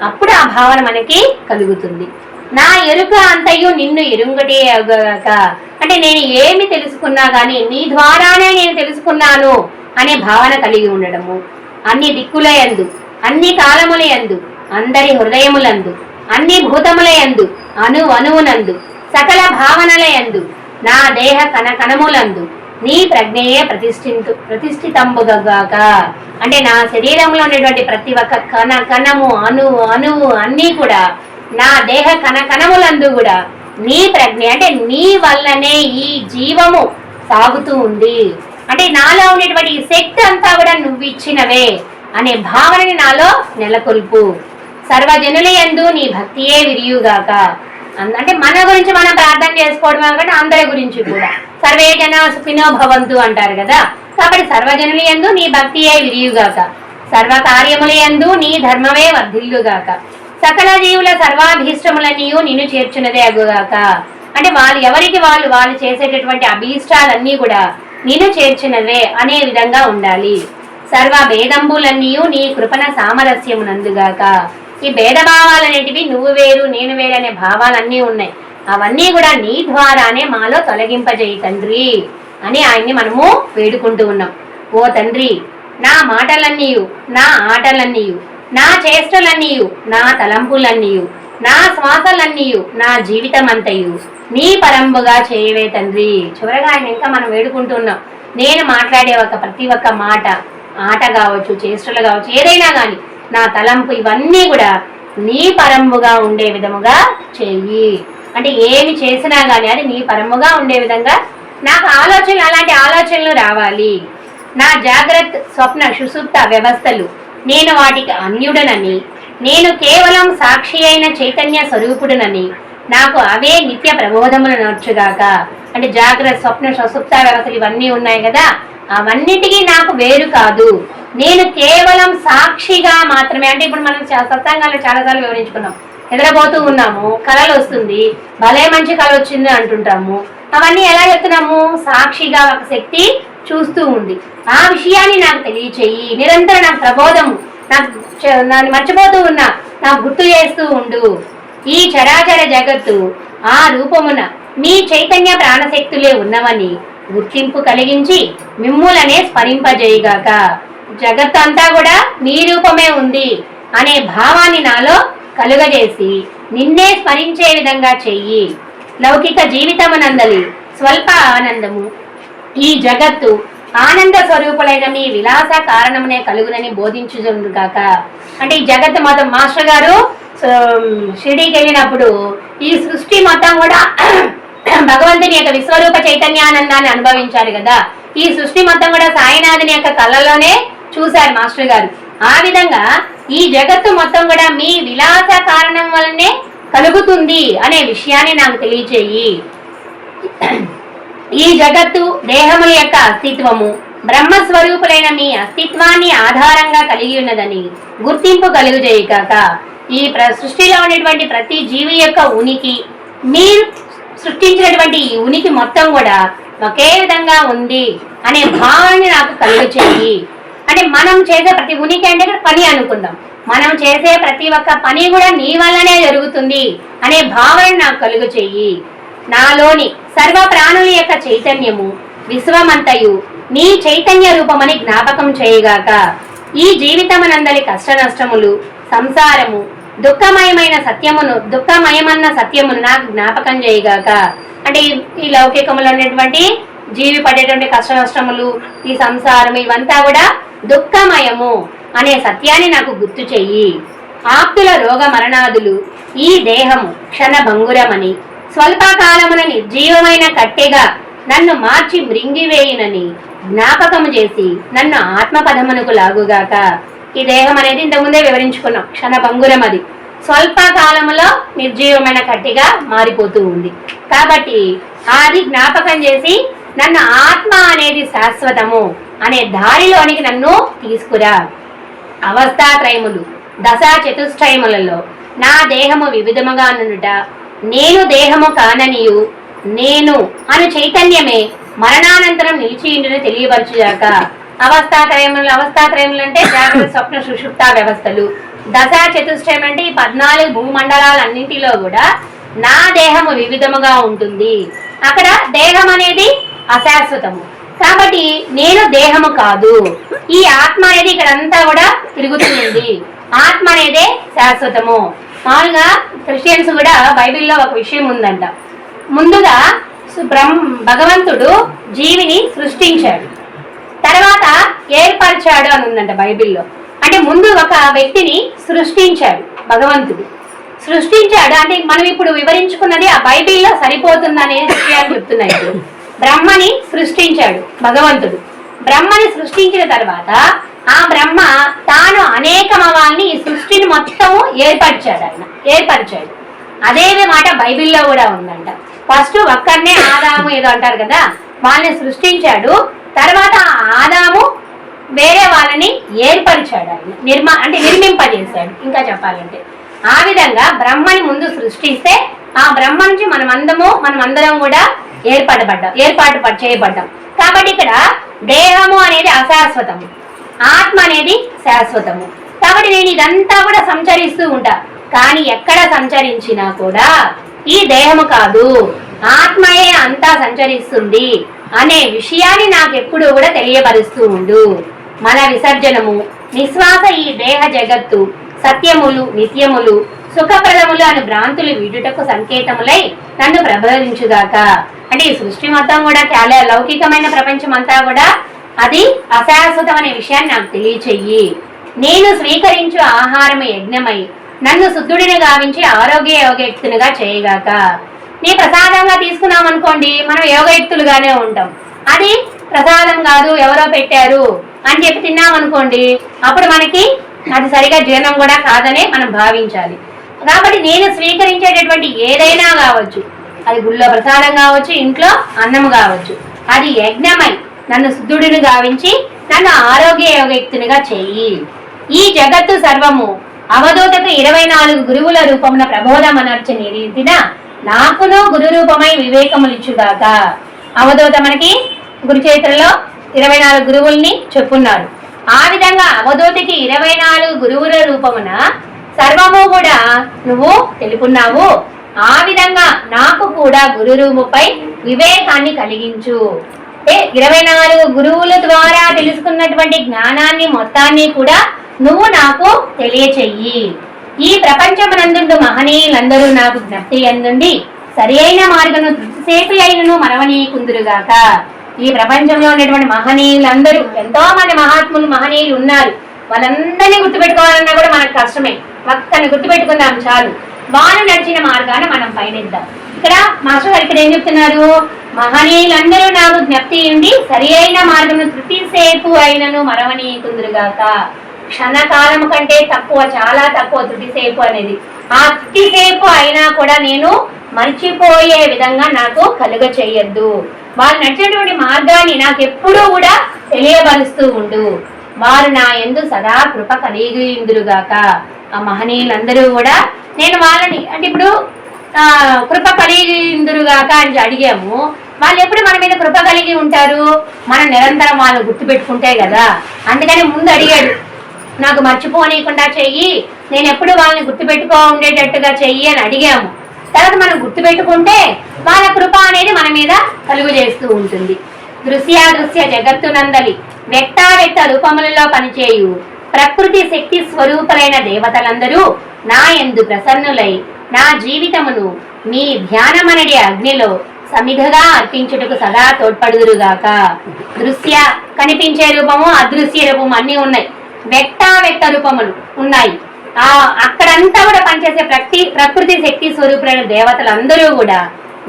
అప్పుడు ఆ భావన మనకి కలుగుతుంది. నా ఎరుక అంతయు నిన్ను ఎరుంగటే అగుగాక, అంటే నేను ఏమి తెలుసుకున్నా గానీ నీ ద్వారానే నేను తెలుసుకున్నాను అనే భావన కలిగి ఉండడము. అన్ని దిక్కులయందు, అన్ని కాలములయందు, అందరి హృదయములందు, అన్ని భూతములయందు, అణువునందు, సకల భావనలయందు, నా దేహ కణములందు నీ ప్రజ్ఞయే ప్రతిష్ఠితంబుగాక. అంటే నా శరీరంలో ఉండేటువంటి ప్రతి ఒక్క కణము, అణువు అన్నీ కూడా, నా దేహ కణములందు కూడా నీ ప్రజ్ఞ, అంటే నీ వల్లనే ఈ జీవము సాగుతూ ఉంది. అంటే నాలో ఉండేటువంటి ఈ శక్తి అంతా కూడా నువ్వు ఇచ్చినవే అనే భావనని నాలో నెలకొల్పు. సర్వజనులయందు నీ భక్తియే విరియుగాక. అంటే మన గురించి మనం ప్రార్థన చేసుకోవడమే కానీ అందరి గురించి కూడా సర్వే జన సుఖినో భవంతు అంటారు కదా. కాబట్టి సర్వజనులయందు నీ భక్తియే విరియుగాక, సర్వకార్యములయందు నీ ధర్మమే వర్ధిల్లుగాక, సకల జీవుల సర్వాభీష్టములన్నీ నిన్ను చేర్చున్నదే అగుగాక. అంటే ఎవరికి వాళ్ళు చేసేటటువంటి అభీష్టాలన్నీ కూడా నిన్ను చేర్చినవే అనే విధంగా ఉండాలి. సర్వ భేదంబులన్నీ నీ కృపణ సామరస్యమునందుగాక. ఈ భేదభావాలనేటివి నువ్వు వేరు నేను వేరు అనే భావాలన్నీ ఉన్నాయి, అవన్నీ కూడా నీ ద్వారానే మాలో తొలగింపజేయి తండ్రి అని ఆయన్ని మనము వేడుకుంటూ ఉన్నాం. ఓ తండ్రి, నా మాటలన్నీయు, నా ఆటలన్నీయు, నా చేష్టలన్నీయు, నా తలంపులన్నీయు, నా శ్వాసలన్నీయు, నా జీవితం అంతయు నీ పరంబుగా చేయవే తండ్రి. చివరగా ఆయన ఇంకా మనం వేడుకుంటున్నాం, నేను మాట్లాడే ప్రతి ఒక్క మాట, ఆట కావచ్చు, చేష్టలు కావచ్చు, ఏదైనా కానీ నా తలంపు ఇవన్నీ కూడా నీ పరంబుగా ఉండే విధముగా చెయ్యి. అంటే ఏమి చేసినా కానీ అది నీ పరముగా ఉండే విధంగా నాకు ఆలోచనలు, అలాంటి ఆలోచనలు రావాలి. నా జాగ్రత్త స్వప్న సుషుప్త వ్యవస్థలు నేను వాటికి అన్యుడనని, నేను కేవలం సాక్షి అయిన చైతన్య స్వరూపుడునని నాకు అవే నిత్య ప్రబోధములు నడుచుగాక. అంటే జాగ్రత్త స్వప్న సుషుప్త వ్యవస్థలు ఇవన్నీ ఉన్నాయి కదా, అవన్నిటికీ నాకు వేరు కాదు, నేను కేవలం సాక్షిగా మాత్రమే. అంటే ఇప్పుడు మనం సత్సంగాల్లో చాలాసార్లు వివరించుకున్నాం, నిద్రపోతూ ఉన్నాము, కళలు వస్తుంది, భలే మంచి కళ వచ్చింది అంటుంటాము. అవన్నీ ఎలా చెప్తున్నాము, సాక్షిగా ఒక శక్తి చూస్తూ ఉంది, ఆ విషయాన్ని నాకు తెలియచేయి, నిరంతరం నాకు ప్రబోధము, నాకు మర్చిపోతూ ఉన్నా నాకు గుర్తు చేస్తూ ఉండు. ఈ చరాచర జగత్తు ఆ రూపమున నీ చైతన్య ప్రాణశక్తులే ఉన్నవని గుర్తింపు కలిగించి మిమ్ములనే స్మరింపజేయగాక. జగత్తంతా కూడా నీ రూపమే ఉంది అనే భావాన్ని నాలో కలుగజేసి నిన్నే స్మరించే విధంగా చెయ్యి. లౌకిక జీవితమునందలి స్వల్ప ఆనందము ఈ జగత్తు ఆనంద స్వరూపులైన మీ విలాస కారణమునే కలుగునని బోధించుగాక. అంటే ఈ జగత్తు మొత్తం మాస్టర్ గారు షిరిడీకి వెళ్ళినప్పుడు ఈ సృష్టి మొత్తం కూడా భగవంతుని యొక్క విశ్వరూప చైతన్యానందాన్ని అనుభవించారు కదా. ఈ సృష్టి మొత్తం కూడా సాయినాథుని యొక్క కళ్ళలోనే చూశారు మాస్టర్ గారు. ఆ విధంగా ఈ జగత్తు మొత్తం కూడా మీ విలాస కారణం వల్లనే కలుగుతుంది అనే విషయాన్ని నాకు తెలియచేయి. ఈ జగత్తు దేహముల యొక్క అస్తిత్వము బ్రహ్మస్వరూపులైన మీ అస్తిత్వాన్ని ఆధారంగా కలిగి ఉన్నదని గుర్తింపు కలుగజేయగాక. ఈ సృష్టిలో ఉన్నటువంటి ప్రతి జీవి యొక్క ఉనికి, మీరు సృష్టించినటువంటి ఈ ఉనికి మొత్తం కూడా ఒకే విధంగా ఉంది అనే భావాన్ని నాకు కలుగచేయి. అంటే మనం చేసే ప్రతి ఉనికి అంటే పని అనుకుందాం, మనం చేసే ప్రతి ఒక్క పని కూడా నీ వల్లనే జరుగుతుంది అనే భావన నాకు కలుగు చెయ్యి. నాలోని సర్వ ప్రాణుల యొక్క చైతన్యము విశ్వమంతయు నీ చైతన్య రూపమని జ్ఞాపకం చేయగాక. ఈ జీవితమునందలి కష్ట నష్టములు సంసారము దుఃఖమయమైన దుఃఖమయమన్న సత్యమును నాకు జ్ఞాపకం చేయగాక. అంటే ఈ లౌకికములో ఉన్నటువంటి జీవి పడేటువంటి కష్ట నష్టములు, ఈ సంసారం ఇవంతా కూడా దుఃఖమయము అనే సత్యాన్ని నాకు గుర్తు చెయ్యి. ఆప్తుల రోగ మరణాదులు ఈ దేహము క్షణభంగురమని స్వల్పకాలమున నిర్జీవమైన కట్టెగా నన్ను మార్చి మృంగివేయునని జ్ఞాపకము చేసి నన్ను ఆత్మపదమునకు లాగుగాక. ఈ దేహం అనేది ఇంతకుముందే వివరించుకున్నాం, క్షణభంగురం, అది స్వల్పకాలములో నిర్జీవమైన కట్టెగా మారిపోతూ ఉంది. కాబట్టి అది జ్ఞాపకం చేసి నన్ను ఆత్మ అనేది శాశ్వతము అనే దారిలోనికి నన్ను తీసుకురా. అవస్థాత్రయములు దశా చతుష్టయములలో నా దేహము వివిధముగా నుండుట, నేను దేహము కాననియు నేను అను చైతన్యమే మరణానంతరం నిలిచియుండును తెలియపరచుగాక. అవస్థాత్రయములు అంటే జాగ్రత్త స్వప్న సుషుప్త వ్యవస్థలు. దశా చతుష్టయం అంటే ఈ 14 భూమండలాలన్నింటిలో కూడా నా దేహము వివిధముగా ఉంటుంది. అక్కడ దేహం అనేది అశాశ్వతము కాబట్టి నేను దేహము కాదు, ఈ ఆత్మ అనేది ఇక్కడ అంతా కూడా తిరుగుతుంది. ఆత్మ అనేదే శాశ్వతము. మామూలుగా క్రిస్టియన్స్ కూడా బైబిల్లో ఒక విషయం ఉందంట. ముందుగా భగవంతుడు జీవిని సృష్టించాడు, తర్వాత ఏర్పరిచాడు అని ఉందంట బైబిల్లో. అంటే ముందు ఒక వ్యక్తిని సృష్టించాడు భగవంతుడు. సృష్టించాడు అంటే మనం ఇప్పుడు వివరించుకున్నది ఆ బైబిల్లో సరిపోతుందనే విషయాలు చెప్తున్నాయి. బ్రహ్మని సృష్టించాడు భగవంతుడు. బ్రహ్మని సృష్టించిన తర్వాత ఆ బ్రహ్మ తాను అనేకమవాల్ని ఈ సృష్టిని మొత్తము ఏర్పరిచాడు. అదే మాట బైబిల్లో కూడా ఉందంట. ఫస్ట్ ఒక్కరినే ఆదాము ఏదో అంటారు కదా, వాళ్ళని సృష్టించాడు. తర్వాత ఆదాము వేరే వాళ్ళని ఏర్పరిచాడు, ఆయన నిర్మింపజేశాడు. ఇంకా చెప్పాలంటే ఆ విధంగా బ్రహ్మని ముందు సృష్టిస్తే ఆ బ్రహ్మ నుంచి మనమందరం కూడా ఏర్పాటు చేయబడ్డాం. కాబట్టి ఇక్కడ దేహము అనేది అశాశ్వతము, ఆత్మ అనేది శాశ్వతము. కాబట్టి నేను ఇదంతా కూడా సంచరిస్తూ ఉంటా, కానీ ఎక్కడ సంచరించినా కూడా ఈ దేహము కాదు, ఆత్మయే అంతా సంచరిస్తుంది అనే విషయాన్ని నాకు ఎప్పుడూ కూడా తెలియపరుస్తూ ఉండు. మన విసర్జనము నిశ్వాస ఈ దేహ జగత్తు సత్యములు నిత్యములు సుఖప్రదములు అని భ్రాంతులు వీడుటకు సంకేతములై నన్ను ప్రభవించుగాక. అంటే ఈ సృష్టి మొత్తం కూడా చాలా లౌకికమైన ప్రపంచం అంతా కూడా అది అశాశ్వతం అనే విషయాన్ని నాకు తెలియచెయ్యి. నేను స్వీకరించు ఆహారము యజ్ఞమై నన్ను శుద్ధుడిని గావించి ఆరోగ్య యోగయుక్తునిగా చేయగాక. నీ ప్రసాదంగా తీసుకున్నాం అనుకోండి, మనం యోగయుక్తులుగానే ఉంటాం. అది ప్రసాదం కాదు, ఎవరో పెట్టారు అని చెప్పి తిన్నామనుకోండి, అప్పుడు మనకి అది సరిగా జీర్ణం కూడా కాదనే మనం భావించాలి. కాబట్టి నేను స్వీకరించేటటువంటి ఏదైనా కావచ్చు, అది గుళ్ళో ప్రసాదం కావచ్చు, ఇంట్లో అన్నము కావచ్చు, అది యజ్ఞమై నన్ను శుద్ధుడిని గావించి నన్ను ఆరోగ్య యోగయుక్తునిగా చెయ్యి. ఈ జగత్తు సర్వము అవధూతకు 24 గురువుల రూపమున ప్రబోధమనర్చ నిరీతిన నాకును గురు రూపమై వివేకములిచ్చుగాక. అవధూత మనకి గురుచరిత్రలో 24 గురువుల్ని చెప్పున్నారు. ఆ విధంగా అవధూతికి 24 గురువుల రూపమున సర్వము కూడా నువ్వు తెలుపున్నావు. ఆ విధంగా నాకు కూడా గురు రూపుపై వివేకాన్ని కలిగించు. 24 గురువుల ద్వారా తెలుసుకున్నటువంటి జ్ఞానాన్ని మొత్తాన్ని కూడా నువ్వు నాకు తెలియచెయ్యి. ఈ ప్రపంచమునందు మహనీయులందరూ నాకు జ్ఞప్తి అందుండి సరి అయిన మార్గను తృప్తిసేపు అయినను మరవనీకుందురుగాక. ఈ ప్రపంచంలో ఉన్నటువంటి మహనీయులందరూ, ఎంతో మంది మహాత్ములు మహనీయులు ఉన్నారు. వాళ్ళందరినీ గుర్తుపెట్టుకోవాలన్నా కూడా మనకు కష్టమే. ఒక్కని గుర్తుపెట్టుకుందాం చాలు. వాళ్ళు నడిచిన మార్గాన మనం పయనిద్దాం. ఇక్కడ మాస్టర్ గారు ఇక్కడ ఏం చెప్తున్నారు? మహనీయులందరూ నాకు జ్ఞప్తి ఉండి సరి అయిన మార్గము తృటిసేపు అయినను మరవనీకుందురుగాక. క్షణకాలము కంటే తక్కువ, చాలా తక్కువ తృటిసేపు అనేది. ఆ తృటిసేపు అయినా కూడా నేను మర్చిపోయే విధంగా నాకు కలుగ చేయొద్దు. వాళ్ళు నడిచేటువంటి మార్గాన్ని నాకు ఎప్పుడూ కూడా తెలియబరుస్తూ ఉండు. వారు నా యందు సదా కృప కలిగిందురుగాక. ఆ మహనీయులందరూ కూడా నేను వాళ్ళని అంటే ఇప్పుడు కృప కలిగిందురుగాక అని అడిగాము. వాళ్ళు ఎప్పుడు మన మీద కృప కలిగి ఉంటారు? మనం నిరంతరం వాళ్ళు గుర్తుపెట్టుకుంటే కదా. అందుకని ముందు అడిగాడు, నాకు మర్చిపోనీయకుండా చెయ్యి, నేను ఎప్పుడు వాళ్ళని గుర్తుపెట్టుకో ఉండేటట్టుగా చెయ్యి అని అడిగాము. తర్వాత మనం గుర్తుపెట్టుకుంటే వాళ్ళ కృప అనేది మన మీద కలుగు చేస్తూ ఉంటుంది. దృశ్యాదృశ్య జగత్తునందలి వ్యక్తావ్యక్త రూపములలో పనిచేయు ప్రకృతి శక్తి స్వరూపులైన దేవతలందరూ నా యందు ప్రసన్నులై నా జీవితమును మీ ధ్యానమనడి అగ్నిలో సమిధగా అర్పించుటకు సదా తోడ్పడుదురుగాక. దృశ్య కనిపించే రూపము, అదృశ్య రూపము అన్నీ ఉన్నాయి. వ్యక్తావ్యక్త రూపములు ఉన్నాయి. అక్కడంతా కూడా పనిచేసే ప్రకృతి శక్తి స్వరూపులైన దేవతలందరూ కూడా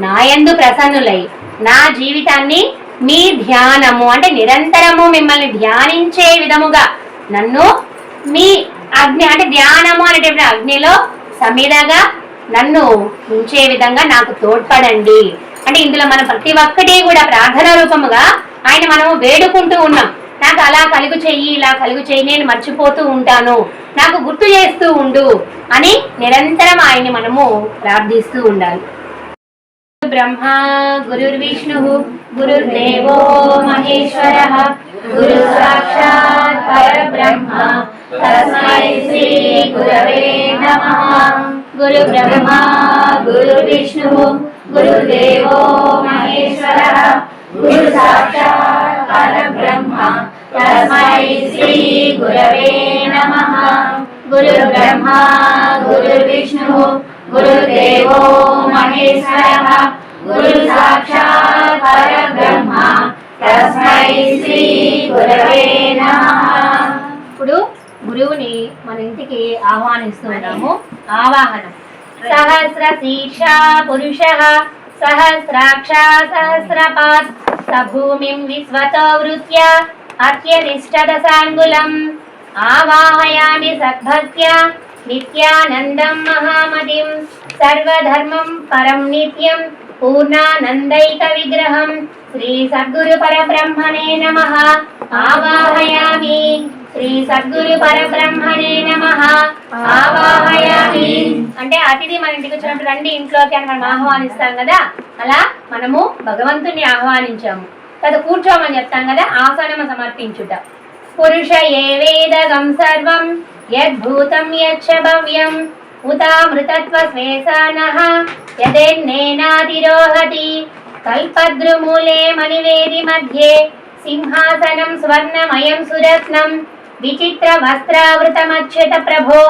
నా యందు ప్రసన్నులై నా జీవితాన్ని మీ ధ్యానము అంటే నిరంతరము మిమ్మల్ని ధ్యానించే విధముగా నన్ను మీ అగ్ని అంటే ధ్యానము అనేటువంటి అగ్నిలో సమిధగా నన్ను ఉంచే విధంగా నాకు తోడ్పడండి. అంటే ఇందులో మనం ప్రతి ఒక్కటి కూడా ప్రార్థన రూపముగా ఆయన మనము వేడుకుంటూ ఉన్నాం. నాకు అలా కలుగు చెయ్యి, ఇలా కలుగు చెయ్యి, నేను మర్చిపోతూ ఉంటాను, నాకు గుర్తు చేస్తూ ఉండు అని నిరంతరం ఆయన్ని మనము ప్రార్థిస్తూ ఉండాలి. బ్రహ్మ గురుర్విష్ణు గురుర్దేవో మహేశ్వరః గురు సాక్షాత్ పరబ్రహ్మ తస్మై శ్రీ గురవే నమః. గురు బ్రహ్మ గురుర్విష్ణు గురుర్దేవో మహేశ్వరః గురు సాక్షాత్ పరబ్రహ్మ తస్మై శ్రీ గురవే నమః. గురు బ్రహ్మ గురుర్విష్ణు గురుర్దేవో మహేశ్వరః గురు సాక్షాత్ పరబ్రహ్మ తస్మై శ్రీ గురవే నమః. ఇప్పుడు గురువుని మన ఇంటికి ఆహ్వానిస్తున్నాము. ఆవాహనం. సహస్ర శీర్ష పురుషః సహస్రాక్ష సహస్రపాత్ సభూమిం విశ్వతో వృత్య అత్యతిష్టదశాంగులం ఆవాహయామి సద్భక్త్యా నిత్యానందం మహామతిం సర్వధర్మం పరం నిత్యం పూర్ణానందైక విగ్రహం శ్రీ సద్గురు పరబ్రహ్మణే నమః. ఆవాహయామి. శ్రీ సద్గురు పరబ్రహ్మణే నమః. ఆవాహయామి అంటే అతిథి మన ఇంటికి వచ్చినప్పుడు రండి ఇంట్లోకి అని మనం ఆహ్వానిస్తాం కదా, అలా మనము భగవంతుని ఆహ్వానించాము కదా. కూర్చోమని చెప్తాం కదా, ఆసనము సమర్పించుట. పురుష ఏ వేదగం సర్వం యద్భూతం యచ్చ భవ్యం ఉతామృతత్వ స్వేసానః యదేన్నేనాతిరోహతి కల్పద్రుమూలే మణివేది మధ్యే సింహాసనం స్వర్ణమయం సురత్నం విచిత్ర వస్త్రావృతమచ్యుత ప్రభో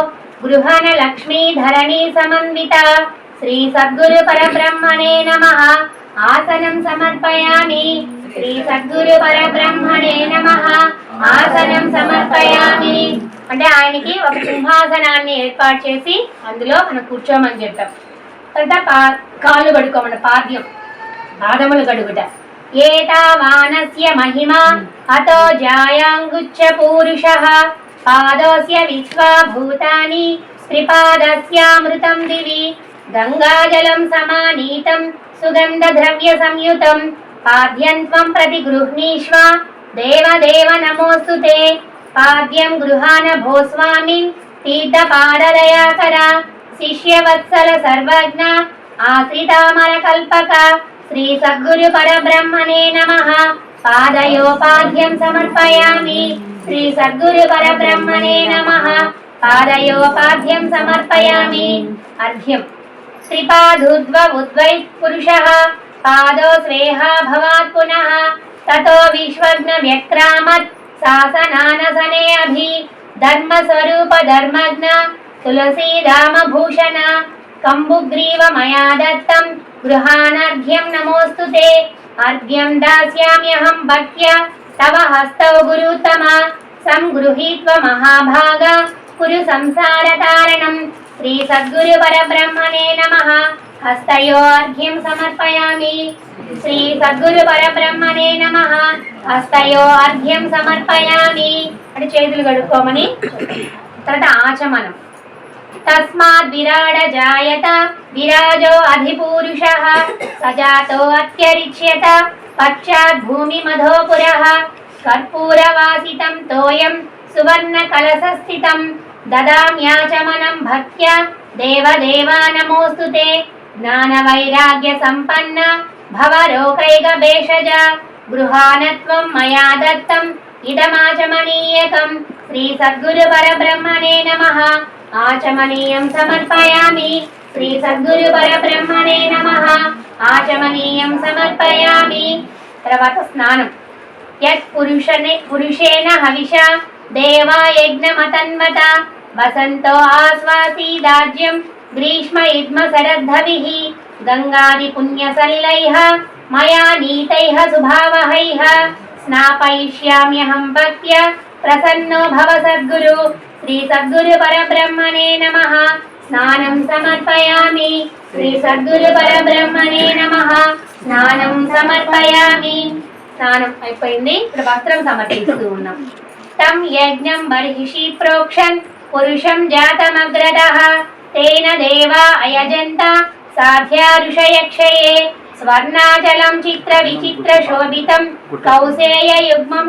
గృహణ లక్ష్మీ ధరణీ సమన్విత శ్రీ సద్గురు పరబ్రహ్మణే నమః. ఆసనం సమర్పయామి. శ్రీ సద్గురు పరబ్రహ్మణే నమః. ఆసనం సమర్పయామి అంటే ఆయనకి ఒక సింహాసనాన్ని ఏర్పాటు చేసి అందులో మనం కూర్చోమని చెప్పాం. తర్వాత కాళ్ళు కడుక్కోమన్న పాద్యం, పాదములు కడుగుట. ఏతావానస్య మహిమా అతో జాయాంగుచ్చ పూరుషః పాదోస్య విశ్వభూతాని త్రిపాదస్యామృతం దివి గంగాజలం సమానీతం సుగంధ ద్రవ్య సంయుతం పాద్యం త్వం ప్రతి గృహ్ణీష్వ దేవదేవ నమోస్తుతే. పాద్యం గృహాన భోస్వామిన్ తీర్థపాదలయాకర శిష్యవత్సల సర్వజ్ఞ ఆశ్రితామర కల్పక శ్రీ సద్గురు పరబ్రహ్మణే నమః. పాదయోపాద్యం సమర్పయామి. శ్రీ సద్గురు పరబ్రహ్మణే నమః. పాదయోపాద్యం సమర్పయామి. అర్ఘ్యం. శ్రీపాదూర్ధ్వ ఉద్వై పురుషః పాదో స్వేహ భవాత్ పునః ततो विश्वज्ञ व्यक्रामत् शासनानसने अभि धर्म स्वरूप धर्मज्ञ तुलसीदाम भूषण कंबुग्रीव मया दत्तं गृहानर्घ्यं नमोस्तुते अर्घ्यं दास्याम्यहं भक्त्या तव हस्तौ गुरुतमा संगृहीत्वा महाभागा कुरु संसारतारणं श्री सद्गुरु परब्रह्मणे नमः हस्तयोर्घ्यं समर्पयामि श्री सद्गुरु परब्रह्मणे नमः हस्तयोर्घ्यं समर्पयामि అంటే చేతులు కడుక్కోమని తర్వాత ఆచమనం तस्माद् विराड जायत विराजो अधिपूरुषः सजातो अत्यरिच्यत पश्चात् भूमिमधोपुरः कर्पूरवासितं तोयं सुवर्णकलशस्थितं ददाम्याचमनं भक्त्या देवदेवा नमोऽस्तुते ज्ञानवैराग्यसम्पन्न भवरोगैकभेषज गृहानत्वं मया दत्तम् इदमाचमनीयकं श्री सद्गुरु परब्रह्मणे नमः आचमनीयं समर्पयामि श्री सद्गुरु परब्रह्मणे नमः आचमनीयं समर्पयामि తర్వాత స్నానం యత్ పురుషేణ హవిషా దేవా యజ్ఞమతన్వత వసంతో ఆస్వాసీదాజ్యం గ్రీష్మ ఇద్మ శరద్ధవిః గంగాది పుణ్యసలిలైః మయా నీతైః సుభావహైః స్నాపయిష్యామ్యహం భక్త్యా ప్రసన్నో భవ సద్గురు श्री सद्गुरु परब्रह्मणे नमः स्नानं समर्पयामि श्री सद्गुरु परब्रह्मणे नमः स्नानं समर्पयामि స్నానం అయిపోయింది ఇప్పుడు వస్త్రం సమర్పిస్తూ ఉన్నాం తం యజ్ఞం బర్హిషి ప్రోక్షన్ పురుషం జాతమగ్రదః తేన దేవా అయజంత సాధ్యా ఋషయక్షయే స్వర్ణాచలం చిత్ర విచిత్ర శోభితం కౌసేయ యుగ్మం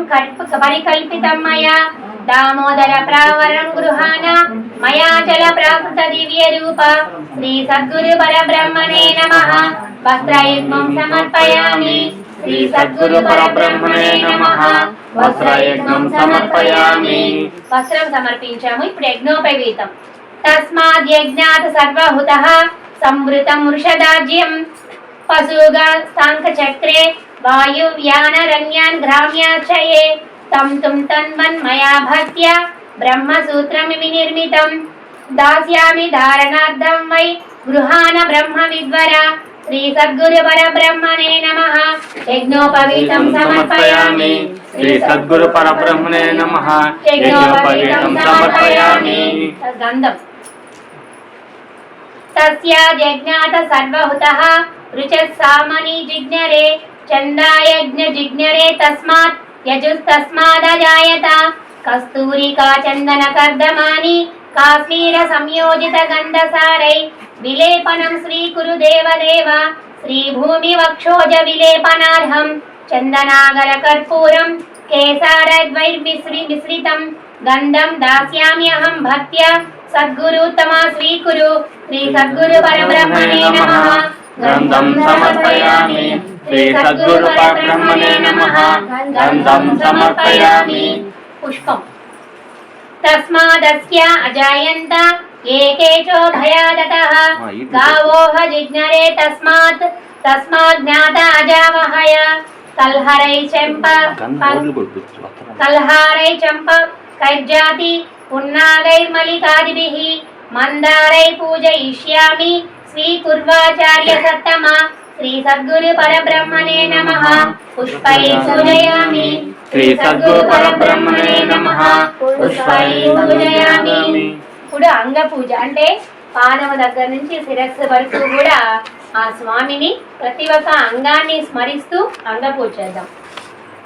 పరికల్పితం మయా दामोदर प्रावरण गृहाण मयाचल प्राकृत दिव्य रूप श्री सद्गुरु परब्रह्मणे नमः वस्त्रयुग्मं समर्पयामि श्री सद्गुरु परब्रह्मणे नमः वस्त्रयुग्मं समर्पयामि वस्त्रं समर्पिంచాము ఇప్పుడు యజ్ఞోపవీతం తస్మాద్ యజ్ఞాత్ సర్వహుతః సంవృతం వృషదాజ్యం పశుగా స్థాంక చక్రే వాయువ్యానరణ్యాన్ గ్రామ్యాచయే तं तुं तन्मन्मया भक्त्या ब्रह्मसूत्रमिति निर्मितं दास्यामि धारणार्थं वै गृहाण ब्रह्मविद्वरा श्री सद्गुरु परब्रह्मणे नमः यज्ञोपवीतं समर्पयामि श्री सद्गुरु परब्रह्मणे नमः यज्ञोपवीतं समर्पयामि गन्धं तस्याद्यज्ञात सर्वहुतः ऋचसामनि जिज्ञरे चन्दायज्ञ जिज्ञरे तस्मात् यजुस्तस्मादजायत कस्तूरिका चंदन कर्दमानि काश्मीर संयोजित गंधसारै विलेपनं स्वीकुरु देवदेव श्री भूमि वक्षोज विलेपनार्हं चंदनागर कर्पूरं केसारद्वैर्मिश्रितं गंधं दास्याम्यहं भक्त्या सद्गुरुत्तमा स्वीकुरु श्री सद्गुरु परब्रह्मणे नमः गन्धं समर्पयामि श्री सद्गुरु परब्रह्मणे नमः गन्धं समर्पयामि पुष्पं तस्मादस्य अजायन्त एकेचो भयादतः गावोह जिज्ञरे तस्मात् ज्ञात अजावहय कल्हारै चम्प कैर्जाति पुन्नागैर्मलिकादिभिः मन्दारै पूजयिष्यामि स्वीकुर्वाचार्य सत्तमा श्री सद्गुरु परब्रह्मणे नमः पुष्पै पूजयामि श्री सद्गुरु परब्रह्मणे नमः पुष्पै पूजयामि ఇప్పుడు అంగ పూజ అంటే పాదము దగ్గర నుంచి శిరస్సు వరకు కూడా ఆ స్వామిని ప్రతి ఒక్క అంగాన్ని స్మరిస్తూ అంగ పూజ చేద్దాం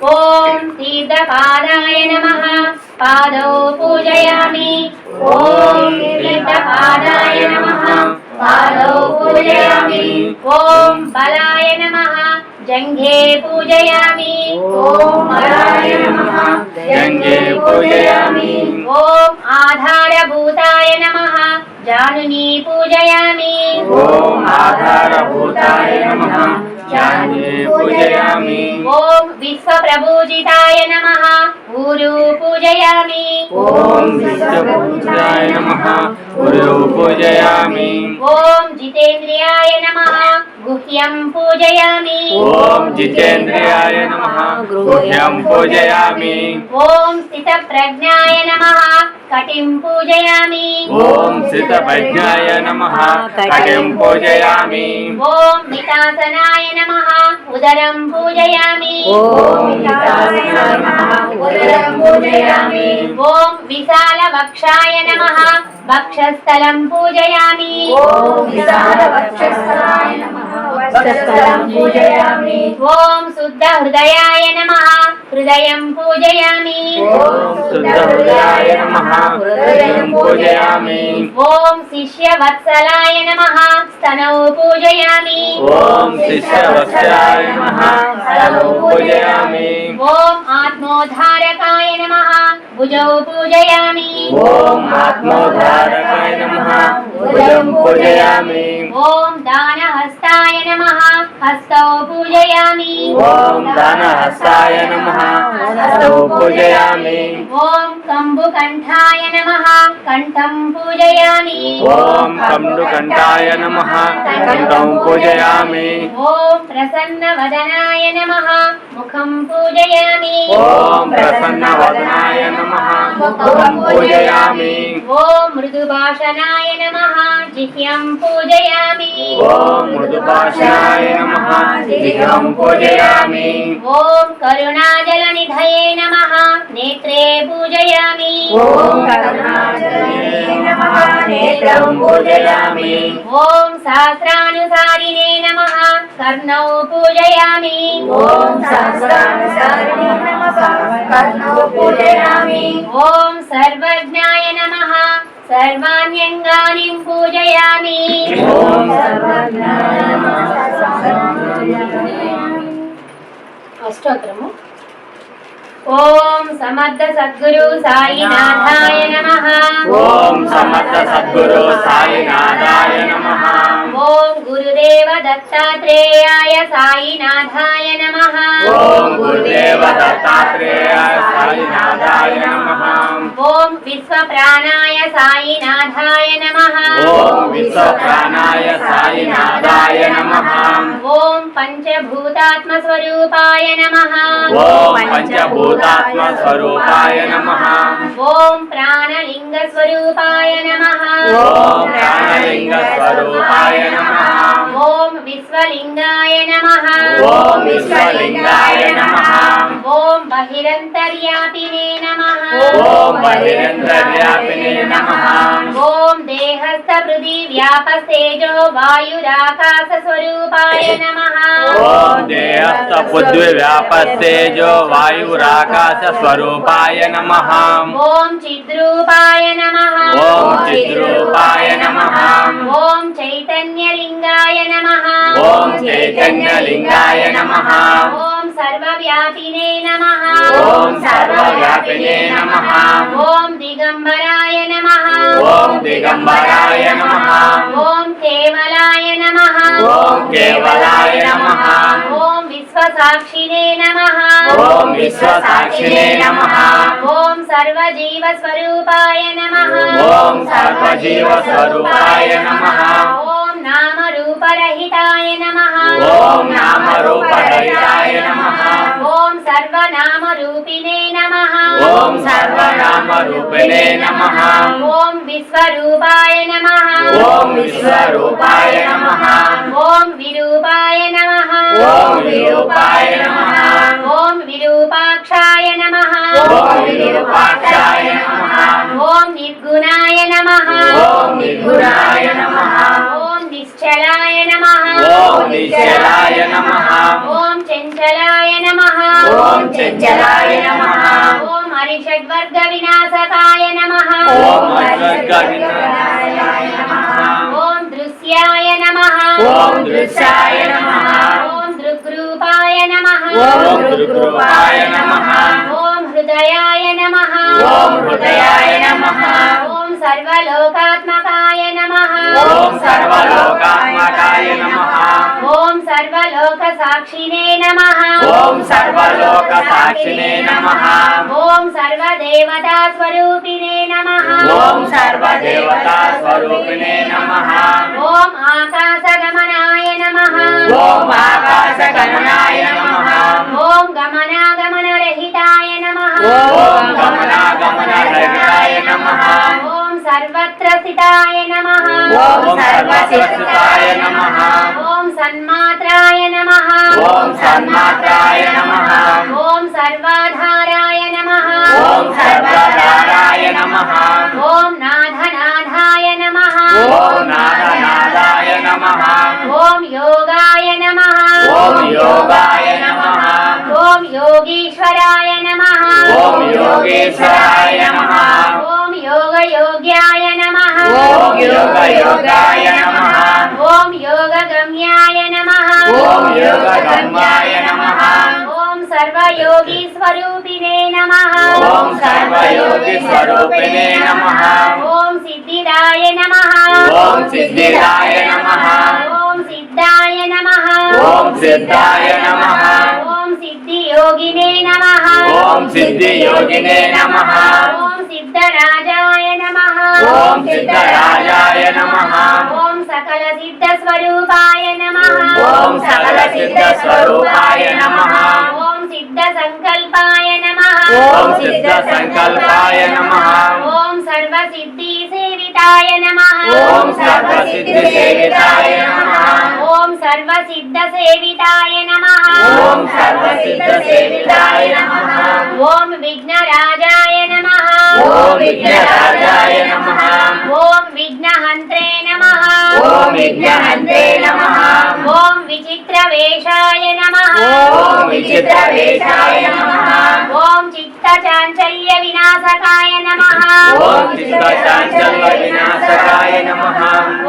ఓం తీర్థపాదాయ నమః పాదౌ పూజయామి ఓం తీర్థపాదాయ నమః పాదౌ పూజయామి ఓం బలాయ నమః జంఘే పూజయామి ఓం బలాయ నమః जंगे पूजयामि ఓం ఆధారభూతాయ నమః జానుని పూజయామి ओम आधारभूताय नमः जाने पूजयामि ఓం విశ్వప్రభూజితాయ నమః ఊరు పూజయామి. ఓం విశ్వపూజ్యాయ నమః గురు పూజయామి. ఓం జితేంద్రియాయ నమః గుహ్యం పూజయామి. ఓం జితేంద్రియాయ నమః గుహ్యం పూజయామి. ఓం స్థితప్రజ్ఞాయ నమః కటిం పూజయామి. ఓం స్థితప్రజ్ఞాయ నమః కటిం పూజయామి. ఓం నితాసనాయ నమః ఉదరం పూజయామి. ఓం నితాసనాయ నమః ఉదరం పూజయామి. ఓం విశాల వక్షాయ నమః వక్షస్థలం పూజయామి. ఓం విశాల వక్షస్థలాయ నమః వక్షస్థలం పూజయామి. ఓం శుద్ధ హృదయాయ నమః హృదయం పూజయామి. ఓం శుద్ధ హృదయాయ నమః హృదయం పూజయామి. ఓం శిష్య వత్సలాయ నమః స్తనౌ పూజయామి. ఓం శిష్యవత్సలాయ నమః స్తనౌ పూజయామి. ఓం ఆత్మోద్ధారకాయ నమః భుజౌ పూజయామి. ఓం ఆత్మోద్ధారకాయ నమః భుజం పూజయామి. ఓం దానహస్తాయ నమః హస్తౌ పూజయామి. ఓం దానహస్తాయ నమః హస్తౌ పూజయామి. ఓం కంబుకంఠాయ నమః కంఠం పూజయామి. ఓం కంఠాయ నమః కంఠం పూజయామి. ఓం ప్రసన్నవదనాయ నమః ముఖం పూజయామి. ఓం ప్రసన్నవదనాయ నమః ముఖం పూజయామి. ఓం మృదుభాషణాయ నమః జిహ్యం పూజయామి. ఓం మృదుభాషాయ నమః జిహ్వం పూజయామి. ఓం కరుణాజలనిధయే నమః నేత్రే పూజయామి. ఓం కరుణాజలనిధయే నమః నేత్రం పూజయామి. ఓం సహస్రానుసారిణే నమః కర్ణౌ పూజయామి. ఓం సహస్రానుసారిణే నమః కర్ణౌ పూజయామి. ఓం సర్వజ్ఞాయ నమః సర్వాణ్యంగాని పూజయామి. ఓం సర్వజ్ఞాయ నమః అష్టోత్తరము. ఓం సమర్థ సద్గురు సాయినాథాయ నమః. ఓం సమర్థ సద్గురు సాయినాథాయ నమః. ఓం గురుదేవ దత్తాత్రేయాయ సాయినాథాయ నమః. ఓం గురుదేవ దత్తాత్రేయాయ సాయినాథాయ నమః. ఓం విశ్వప్రాణాయ సాయినాథాయ నమః. ఓం విశ్వప్రాణాయ సాయినాథాయ నమః. ఓం పంచభూతాత్మ స్వరూపాయ నమః. ఓం పంచభూతాత్మ స్వరూపాయ నమః. ఓం ప్రాణలింగ స్వరూపాయ నమః. ఓం ప్రాణలింగ స్వరూపాయ నమః. ఓం విశ్వలింగాయ నమః. ఓం విశ్వలింగాయ నమః. ఓం బహిరంతర్యాపినే నమః. ఓం బహిరంతర్యాపినే నమః. ఓం దేహస్థ పృథివీ వ్యాపస్తేజో వాయురాకాశ స్వరూపాయ నమః. ఓం దేహస్థ పృథ్వీ వ్యాపస్తేజో వాయురాకాశ స్వరూపాయ నమః. ఓం చిద్రూపాయ నమః. ఓం చిద్రూపాయ నమః. ఓం చైతన్యలింగాయ నమః. ఓం చైతన్యలింగాయ నమః. ఓం సర్వవ్యాపినే నమః. ఓం సర్వవ్యాపినే నమః. ఓం దిగంబరాయ నమః. ఓం దిగంబరాయ నమః. ఓం కేవలాయ నమః. ఓం కేవలాయ నమః. ఓం విశ్వసాక్షినే నమః. ఓం విశ్వసాక్షినే నమః. ఓం సర్వజీవ స్వరూపాయ నమః. ఓం సర్వజీవ స్వరూపాయ నమః. ఓం నామరూపరహితాయ నమః. ఓం నామరూపరహితాయ నమః. ఓం సర్వనామరూపిణే నమః. ఓం సర్వనామరూపిణే నమః. ఓం విశ్వరూపాయ నమః. ఓం విశ్వరూపాయ నమః. ఓం విరూపాయ నమః. ఓం విరూపాయ నమః. ఓం విరూపాక్షాయ నమః. ఓం విరూపాక్షాయ నమః. ఓం నిర్గుణాయ నమః. ఓం నిర్గుణాయ నమః. ఓం నిశ్చలాయ నమః. ఓం నిశ్చలాయ నమః. ఓం చంచలాయ నమః. ఓం చంచలాయ నమః. ఓం హరిషడ్వర్గ వినాశకాయ నమః. ఓం అద్వైతాయ నమః. ఓం దృశ్యాయ నమః. ఓం దృశ్యాయ నమః. ఓం దృగ్రూపాయ నమః. ఓం దృగ్రూపాయ నమః. ఓం హృదయాయ నమః. ఓం హృదయాయ నమః. ఓం సర్వలోకాత్మకాయ నమః. ఓం సర్వలోకాత్మకాయ నమః. ఓం సర్వ సర్వలోక సాక్షినే నమః ఓం సర్వలోక సాక్షినే నమః ఓం సర్వదేవతా స్వరూపిణే నమః ఓం సర్వదేవతా స్వరూపిణే నమః ఓం ఆకాశగమనాయ నమః ఓం ఆకాశగమనాయ నమః ఓం గమనాగమనరహితాయ నమః ఓం గమనాగమనరహితాయ నమః ఓం సర్వత్ర స్థితాయ నమః ఓం సర్వసిద్ధాయ నమః ఓం సన్మాత్రాయ నమః ఓం సన్మాత్రాయ నమః ఓం సర్వాధారాయ నమః ఓం సర్వధారాయ నమః ఓం నాథనాథాయ నమః ఓం నాదనాదాయ నమః ఓం యోగాయ నమః ఓం యోగాయ నమః ఓం యోగీశ్వరాయ నమః ఓం యోగేశ్వరాయ నమః ఓం యోగయోగ్యాయ నమః ఓం యోగయోగాయ నమః ఓం యోగగమ్యాయ నమః ఓం యోగగమ్యాయ నమః ఓం సర్వయోగి స్వరూపిణే నమః ఓం సర్వయోగి స్వరూపిణే నమః ఓం సిద్ధిదాయ నమః ఓం సిద్ధిదాయ నమః ఓం సిద్ధాయ నమః ఓం సిద్ధాయ నమః ఓం సిద్ధియోగినే నమః ఓం సిద్ధియోగినే నమః ఓం సిద్ధరాజాయ నమః ఓం సిద్ధరాజాయ నమః ఓం సకల సిద్ధ స్వరూపాయ నమః ఓం సకల సిద్ధ స్వరూపాయ నమః ఓం సిద్ధ సంకల్పాయ నమః ఓం సిద్ధ సంకల్పాయ నమః ఓం సర్వ సిద్ధి సేవితాయ నమః ఓం సర్వ సిద్ధి సేవితాయ నమః ఓం సర్వ సిద్ధ సేవితాయ నమః ఓం సర్వ సిద్ధ సేవితాయ నమః ఓం విఘ్నరాజాయ నమః ఓం విఘ్నరాజాయ నమః ఓం విఘ్నహంత్రే నమః ఓం విఘ్నహంతే నమః ఓం విచిత్రవేషాయ నమః ఓం విచిత్రవేషాయ నమః ఓం చిత్త చాంచల్య వినాశకాయ నమః ఓం చిత్తచాంచల్య వినాశకాయ నమః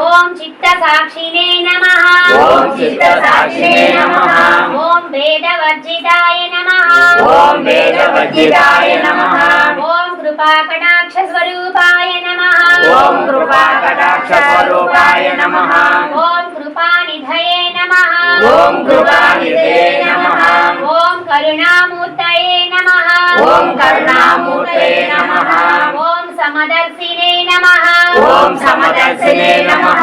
ఓం చిత్త సాక్షినే నమః ఓం చిత్తసాక్షినే నమః ఓం వేదవర్జితాయ నమః ఓం వేదవర్జితాయ నమః ఓం కృపాకటాక్ష స్వరూపాయ నమః ఓం కృపాకటాక్ష స్వరూపాయ నమః ఓం కృపానిధయే నమః ఓం కృపానిధే నమః ఓం కరుణామూర్తయే నమః ఓం కరుణామూర్తే నమః ఓం సమదర్శినే నమః ఓం సమదర్శినే నమః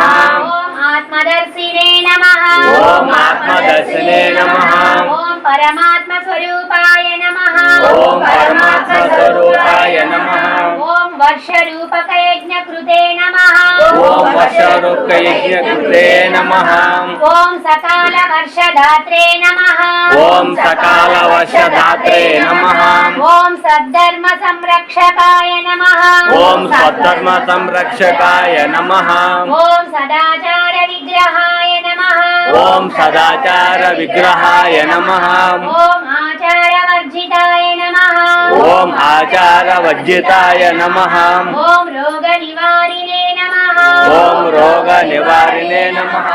ఓం ఆత్మదర్శినే నమః ఓం ఆత్మదర్శినే నమః ఓం పరమాత్మ స్వరూపాయ నమః ఓం పరమాత్మ స్వరూపాయ నమః ఓం వర్షరూపకయజ్ఞ కృతే నమః ఓం వర్షరూపయజ్ఞకృతే నమః ఓం సకాల వర్షదాత్రే నమః ఓం సకాల వర్షదాత్రే నమః ఓం సద్ధర్మ సంరక్షకాయ నమః ఓం సద్ధర్మ సంరక్షకాయ నమః ఓం సదాచార విగ్రహాయ నమః ఓం సదాచార విగ్రహాయ నమః ఓం ఆచారవర్జితాయ నమః ఓం ఆచార వర్జితాయ నమః ఓం రోగ నివారిణే నమః ఓం రోగ నివారిణే నమః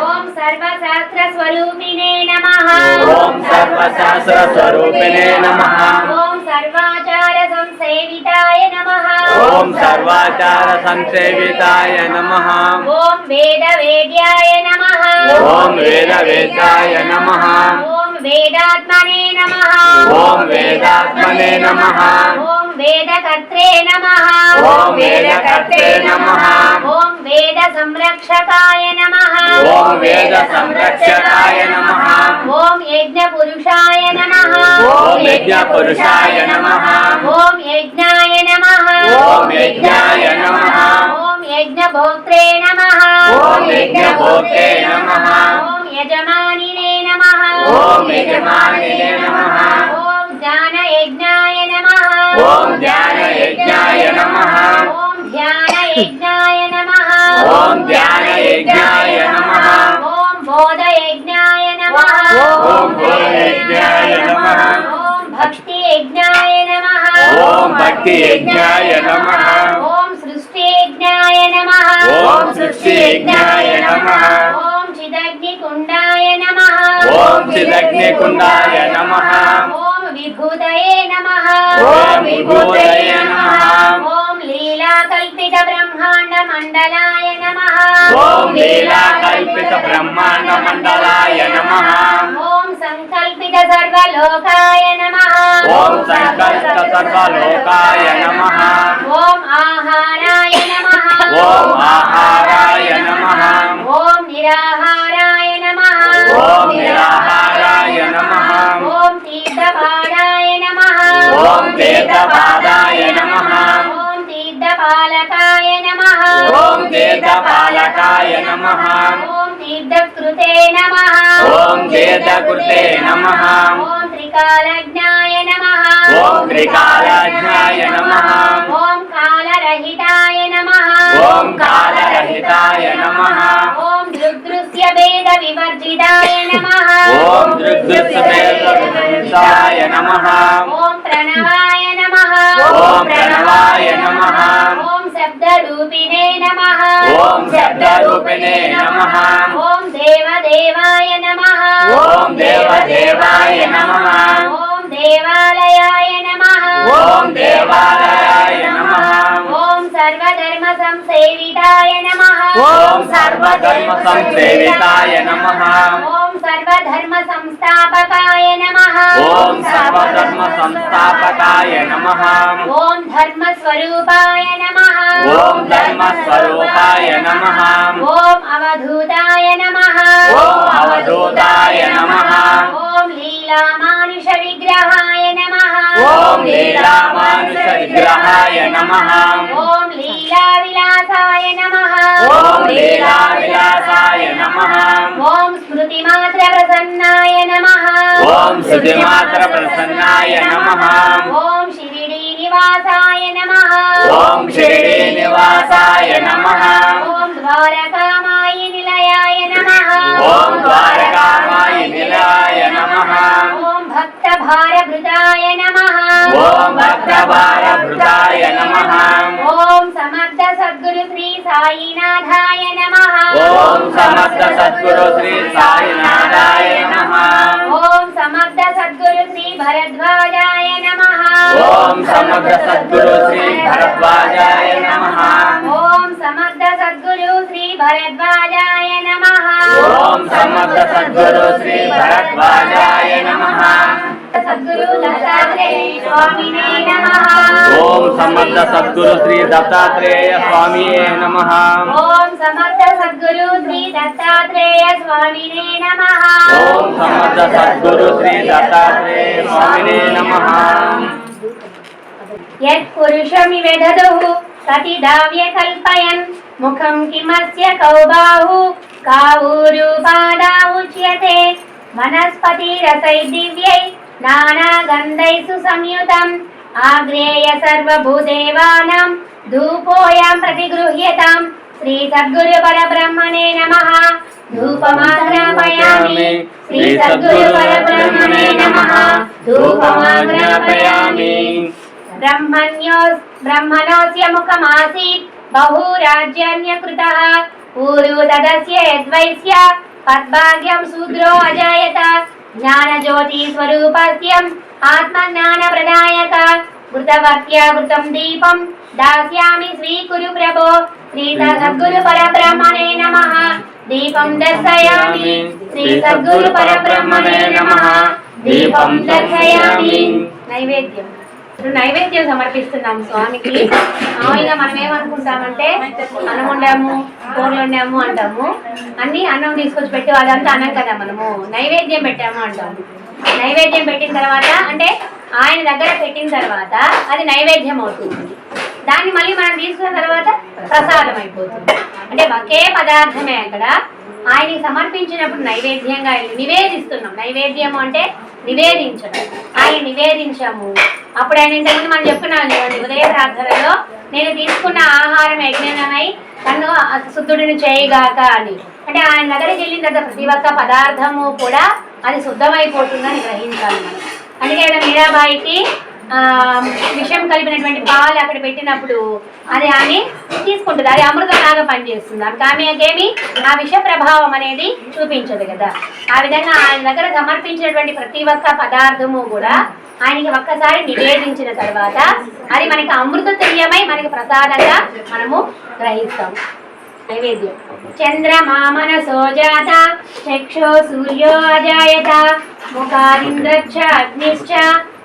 ఓం సర్వశాస్త్ర స్వరూపిణే నమః ఓం సర్వశాస్త్ర స్వరూపిణే నమః ఓం సర్వాచార సంసేవితాయ నమః ఓం సర్వాచార సంసేవితాయ నమః ఓం వేద వేద్యాయ నమః ఓం వేద వేదాయ నమః ఓం వేదాత్మనే నమః ఓం వేదాత్మనే నమః ఓం వేదకర్త్రే నమః ఓం వేదకర్తే నమః ఓం వేద సంరక్షకాయ నమః ఓం వేద సంరక్షకాయ నమః ఓం యజ్ఞ పురుషాయ నమః ఓం యజ్ఞ పురుషాయ నమః ఓం యజ్ఞాయ నమః ఓం యజ్ఞాయ నమః ఓం యజ్ఞ భోక్త్రే నమః ఓం యజ్ఞ భోక్తే నమః ఓం యజమానినే నమః ఓం యజమానినే నమః ఓం జ్ఞాన యజ్ఞాయ నమః ఓం జ్ఞాన యజ్ఞాయ నమః ఓం ధ్యాన యజ్ఞాయ నమః ఓం ధ్యాన యజ్ఞాయ నమః ఓం బోధ యజ్ఞాయ నమః ఓం బోధ యజ్ఞాయ నమః ఓం భక్తి యజ్ఞాయ నమః ఓం భక్తి యజ్ఞాయ నమః ఓం సృష్టి యజ్ఞాయ నమః ఓం సృష్టి యజ్ఞాయ నమః ఓం చిదగ్ని కుండాయ నమః ఓం చిదగ్నికుండాయ నమః ఓం విభూతయే నమః ఓం విభూతయే నమః ఓం లీల लीलाकल्पित ब्रह्मांड मंडलाय नमः। ओम लीलाकल्पित ब्रह्मांड मंडलाय नमः। ओम संकल्पित सर्वलोकाय नमः। ओम संकल्पित सर्वलोकाय नमः। ओम आहाराय नमः। ओम आहाराय नमः। ओम निराहाराय नमः। ओम निराहाराय नमः। ओम तीर्थपादाय नमः। ओम तीर्थपादाय नमः। ओम तीर्थपालकाय नमः। ओम तीर्थपालकाय नमः। ओम तीर्थकृते नमः। ओम तीर्थकृते नमः। ओम त्रिकालज्ञाय नमः। ओम त्रिकालज्ञाय नमः। ओम कालरहिताय नमः। ओम कालरहिताय नमः। ओम दृग्दृश्य भेद विवर्जिताय नमः। ओम दृग्दृश्यवेदविवर्जिताय नमः। ओम प्रणवाय नमः। ओम प्रणवाय नमः। ओम शब्दरूपिणे नमः। ओम शब्दरूपिणे नमः। ओम देवदेवाय नमः। ओम देवदेवाय नमः। ओम देवालयाय नमः। ओम देवालयाय नमः। ओम सर्वधर्म संसेविताय नमः। ओम सर्वधर्म संसेविताय नमः। ओम सर्वधर्म संस्थापकाय नमः। ओम सर्वधर्म संस्थापकाय नमः। ओम धर्म स्वरूपाय नमः। ओम धर्म स्वरूपाय नमः। ओम अवधूताय नमः। ओम अवधूताय नमः। ओम लीला मानुष विग्रहाय नमः। ओम लीला मानुष विग्रहाय नमः। ओम लीला विलासाय नमः। ओम लीला विलासाय नमः। ओम स्मृति मात्र प्रसन्नाय नमः। ओम श्रुतिमात्र प्रसन्नाय नमः। ओम शिरिडी निवासाय नमः। ओम शिरडी निवासाय नमः। ओम द्वारकामायि निलयाय नमः। ओम द्वारकामाय निलयाय नमः। ओम भक्त भारभृताय नमः। ओम भक्तभारभृताय नमः। ओम समर्थ सद्गुरु श्री साईनाथाय नमः। ओम समर्थ सद्गुरु श्री साईनाथाय नमः। ओम समर्थ सद्गुरु श्री भरद्वाजाय नमः। ओम समर्थ सद्गुरु श्री भरद्वाजाय नमः। ओम समर्थ सद्गुरु श्री भरद्वाजाय नमः। ओम समर्थ सद्गुरु श्री भरद्वाजाय नमः। सद्गुरु दत्तात्रेय स्वामिने नमः। ओम समर्थ सद्गुरु श्री दत्तात्रेय स्वामिये नमः। ओम समर्थ सद्गुरु श्री दत्तात्रेय स्वामिने नमः। ओम समर्थ सद्गुरु श्री दत्तात्रेय स्वामिने नमः। यत्पुरुषमिव ददुः कतिदाव्य कल्पयन् मुखं किमस्य कौ बाहु कावूरुपादा उच्यते वनस्पतिरसै दिव्यै नानागन्धैः सुसंयुतम् आग्रेय सर्वभूदेवानां धूपोऽयं प्रतिगृह्यताम् श्री सद्गुरु परब्रह्मणे नमः। धूपमाग्रापयामि श्री सद्गुरु परब्रह्मणे नमः। धूपमाग्रापयामि। ब्रह्मणोऽस्य मुखमासीत् बहुराज्यान्यकृतः ऊरु तदस्य यद्वैस्य पद्भाग्यं शूद्रो अजायत ज्ञानज्योतिस्वरूपस्यम् आत्मज्ञानप्रदायक कृतवत्या कृतं दीपं दास्यामि स्वीकुरु प्रभो श्री सद्गुरु परब्रह्मणे नमः। दीपं दर्शयामि श्री सद्गुरु परब्रह्मणे नमः। दीपं दर्शयामि। నైవేద్యం ఇప్పుడు నైవేద్యం సమర్పిస్తున్నాం స్వామికి. మామూలుగా మనం ఏమనుకుంటామంటే అన్నం వండాము, కూరలు వండాము అంటాము. అన్ని అన్నం తీసుకొచ్చి పెట్టి అదంతా అన్నం కదా, మనము నైవేద్యం పెట్టాము అంటాము. నైవేద్యం పెట్టిన తర్వాత అంటే ఆయన దగ్గర పెట్టిన తర్వాత అది నైవేద్యం అవుతుంది. దాన్ని మళ్ళీ మనం తీసుకున్న తర్వాత ప్రసాదం అయిపోతుంది. అంటే ఒకే పదార్థమే అక్కడ ఆయనకి సమర్పించినప్పుడు నైవేద్యంగా నివేదిస్తున్నాం. నైవేద్యము అంటే నివేదించడం. ఆయన నివేదించాము. అప్పుడు ఆయన ఇంతకుముందు మనం చెప్పుకున్నాం చూడండి, ఉదయ ప్రార్థనలో నేను తీసుకున్న ఆహారం యజ్ఞమై నన్ను శుద్ధుడిని చేయగాక అని. అంటే ఆయన దగ్గరికి వెళ్ళిన తర్వాత ప్రతి ఒక్క పదార్థము కూడా అది శుద్ధమైపోతుందని గ్రహించాలి మనం. అందుకే ఇక్కడ మీరాబాయికి విషం కలిపినటువంటి పాలు అక్కడ పెట్టినప్పుడు అది ఆమె తీసుకుంటుంది. అది అమృతంలాగా పనిచేస్తుంది. ఆమెకేమి ఆ విష ప్రభావం అనేది చూపించదు కదా. ఆ విధంగా ఆయన దగ్గర సమర్పించినటువంటి ప్రతి ఒక్క పదార్థము కూడా ఆయనకి ఒక్కసారి నివేదించిన తర్వాత అది మనకి అమృత తుల్యమై మనకి ప్రసాదంగా మనము గ్రహిస్తాం. నైవేద్యం చంద్రమామనసో జాత చక్షో సూర్యో అజాయత ముఖాదింద్రశ్చ అగ్నిశ్చ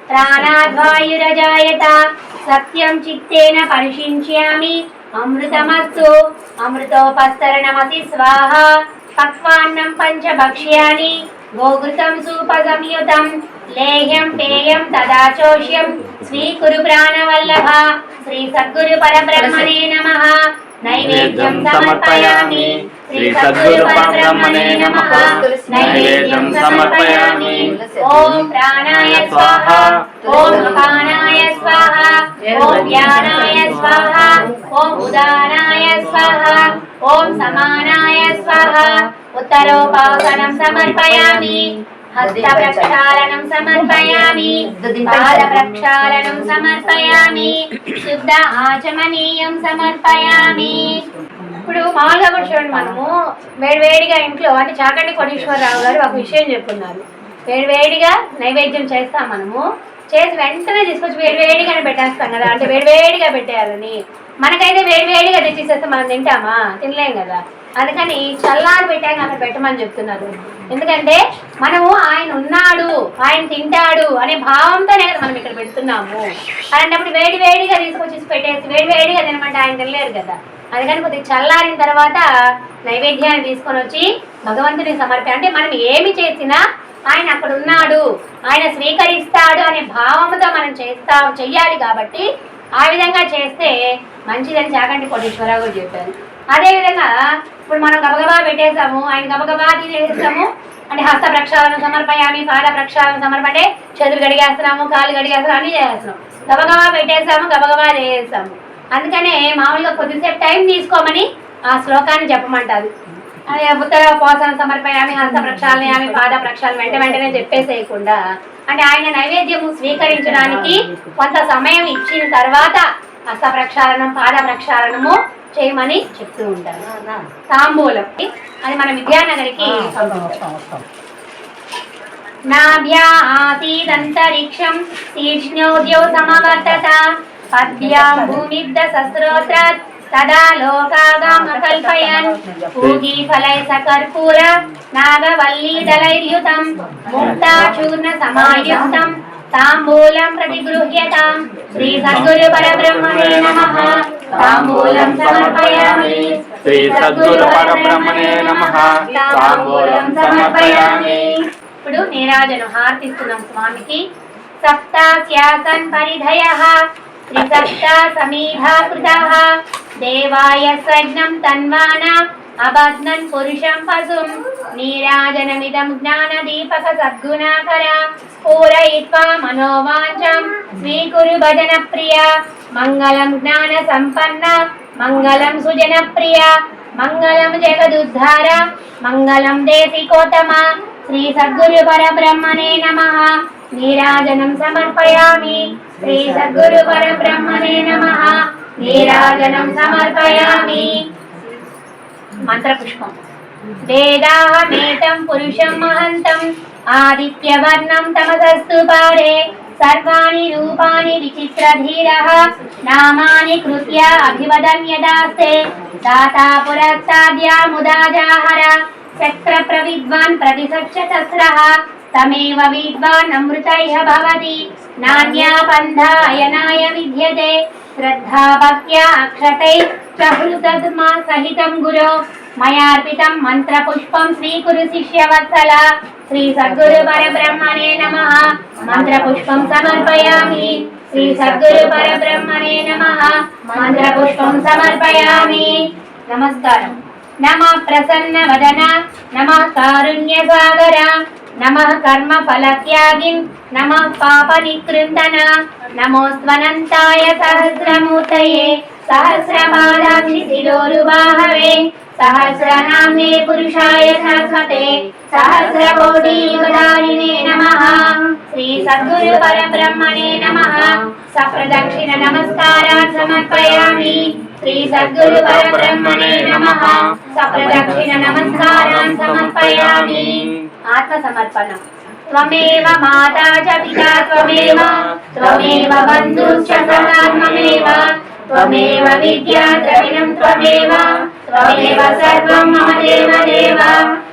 ప్రాణాద్వాయురజాయత సత్యం చిత్తేన పరిశించ్యామి అమృతమస్తు అమృతోపస్తరణమసి స్వాహ పక్వాన్నం పంచభక్ష్యాని గోఘృతం సూపసంయుతం లేహ్యం పేయం తదాచోష్యం స్వీకురు ప్రాణవల్లభ. శ్రీ సద్గురు పరబ్రహ్మణే నమః. నైవేద్యం సమర్పయామి. శ్రీ సద్గురు పరబ్రహ్మణే నమః. నైవేద్యం సమర్పయామి. ఓం ప్రాణాయ స్వాహ, ఓం అపానాయ స్వాహ, ఓం వ్యానాయ స్వాహ, ఓం ఉదానాయ స్వాహ, ఓం సమానాయ స్వాహ. ఉత్తరోపాసనం సమర్పయామి. హస్త ప్రక్షాళనం సమర్పయామి. పాద ప్రక్షాళనం సమర్పయామి. శుద్ధ ఆచమనీయం సమర్పయామి. ఇప్పుడు మామూలుగా కూడా చూడండి, మనము వేడివేడిగా ఇంట్లో అంటే చాకండి కోటేశ్వరరావు గారు ఒక విషయం చెప్పున్నారు. వేడివేడిగా నైవేద్యం చేస్తాం, మనము చేసి వెంటనే తీసుకొచ్చి వేడివేడిగానే పెట్టేస్తాం కదా, అంటే వేడివేడిగా పెట్టేయాలని. మనకైతే వేడివేడిగా తెచ్చిసేస్తే మనం తింటామా? తినలేం కదా. అందుకని చల్లారి పెట్టాక అక్కడ పెట్టమని చెప్తున్నారు. ఎందుకంటే మనము ఆయన ఉన్నాడు, ఆయన తింటాడు అనే భావంతోనే కదా మనం ఇక్కడ పెడుతున్నాము. అలాంటప్పుడు వేడివేడిగా తీసుకొచ్చి పెట్టేసి వేడివేడిగా తినమంటే ఆయన తినలేరు కదా. అందుకని కొద్దిగా చల్లారిన తర్వాత నైవేద్యాన్ని తీసుకొని వచ్చి భగవంతునికి సమర్పణ. అంటే మనం ఏమి చేసినా ఆయన అక్కడ ఉన్నాడు, ఆయన స్వీకరిస్తాడు అనే భావంతో మనం చెయ్యాలి. కాబట్టి ఆ విధంగా చేస్తే మంచిదని చాకంటి కోటేశ్వరరావు గారు చెప్పారు. అదేవిధంగా ఇప్పుడు మనం గబగబా పెట్టేసాము, ఆయన గబగబా చేసేస్తాము. అంటే హస్త ప్రక్షాళన సమర్పయామి, పాద ప్రక్షాళన సమర్పంటే చేతులు గడిగేస్తున్నాము, కాళ్ళు గడిగేస్తున్నాము, అన్నీ చేస్తున్నాం. గబగబా పెట్టేసాము, గబగబా చేసేస్తాము. అందుకనే మామూలుగా కొద్దిసేపు టైం తీసుకోమని ఆ శ్లోకాన్ని చెప్పమంటారు. అదే ఉత్తరోపాసన సమర్పయామి, హస్త ప్రక్షాళనయామి, పాద ప్రక్షాళన వెంటనే చెప్పేసేయకుండా, అంటే ఆయన నైవేద్యము స్వీకరించడానికి కొంత సమయం ఇచ్చిన తర్వాత హస్త ప్రక్షాళనం, పాద ప్రక్షాళనము చేయమని చెప్తూ ఉంటారు. తాంబూలం అది మన విద్యానగరికి నాభ్యా ఆసీదంతరిక్షం శీర్ష్ణోద్యో సమవర్తత పద్భ్యాం భూమిద్ద సస్రోత్రాత్ తదా లోకాగామకల్పయన్ పూగీఫలై సకర్పూర నాగవల్లీదలైర్యుతం ముక్తాచూర్ణ సమాయుక్తం తాంబూలం ప్రతిగృహ్యతాం. శ్రీ సద్గురు పరబ్రహ్మణే నమః. తాంబూలం సమర్పయామి. శ్రీ సద్గురు పరబ్రహ్మణే నమః. తాంబూలం సమర్పయామి. ఇప్పుడు నీరాజను హారతిస్తున్నాం స్వామికి. సప్తాస్యాసన్ పరిధయః త్రిసప్త సమీఢాకృతః దేవాయ స్వజ్ఞం తన్వాన అబధ్నన్ పురుషం పశుం నీరాజనమిదం జ్ఞానదీపక సద్గుణాకర పూరయిత్వా మనోవాంఛం స్వీకురు భజన ప్రియ. మంగళం జ్ఞాన సంపన్న మంగళం సుజన ప్రియ మంగళం జగదుద్ధార మంగళం దేశికోత్తమ. శ్రీ సద్గురు పరబ్రహ్మణే నమః. నీరాజనం సమర్పయామి. శ్రీ సద్గురు పరబ్రహ్మణే నమః. నీరాజనం సమర్పయామి. మంత్రపుష్పం. వేదాహమేతం పురుషం మహంతం ఆదిత్యవర్ణం తమసస్తు పారే సర్వాణి రూపాణి విచిత్రధీరః నామాని కృత్య అభివదన్యదాస్తే దాతా పురస్తాద్యాముదాజాహర చక్ర ప్రవిద్వాన్ ప్రతిసచ్చతస్రః తమేవ విద్వాన్ అమృతైః భవతి నాన్యా పంథా అయనాయ విద్యతే శ్రద్ధా భక్త్యా అక్షతై ప్రహృతద్మా సహితం గురో మయార్పితం మంత్రపుష్పం స్వీకురు శిష్యవత్సల. శ్రీ సద్గురు పరబ్రహ్మణే నమః. మంత్రపుష్పం సమర్పయామి. శ్రీ సద్గురు పరబ్రహ్మణే నమః. మంత్రపుష్పం సమర్పయామి. నమస్కారం. నమః ప్రసన్న వదన నమః కారుణ్య సాగర నమః కర్మ ఫలత్యాగిన్ నమః పాప నికృందన నమోస్త్వనంతాయ సహస్రమూర్తయే సహస్రపాదాక్షి శిరోరుబాహవే సహస్రనామ్నే పురుషాయ శాశ్వతే సహస్రకోటి యుగధారిణే నమః. శ్రీ సద్గురు పరబ్రహ్మణే నమః. సప్రదక్షిణ నమస్కారాన్ సమర్పయామి. శ్రీ సద్గురు పరబ్రహ్మణే నమః. సప్రదక్షిణ నమస్కారాన్ సమర్పయామి. ఆత్మ సమర్పణం. त्वमेव माता च पिता त्वमेव त्वमेव बन्धुश्च सखा त्वमेव त्वमेव विद्या द्रविणं त्वमेव त्वमेव सर्वं मम देवदेव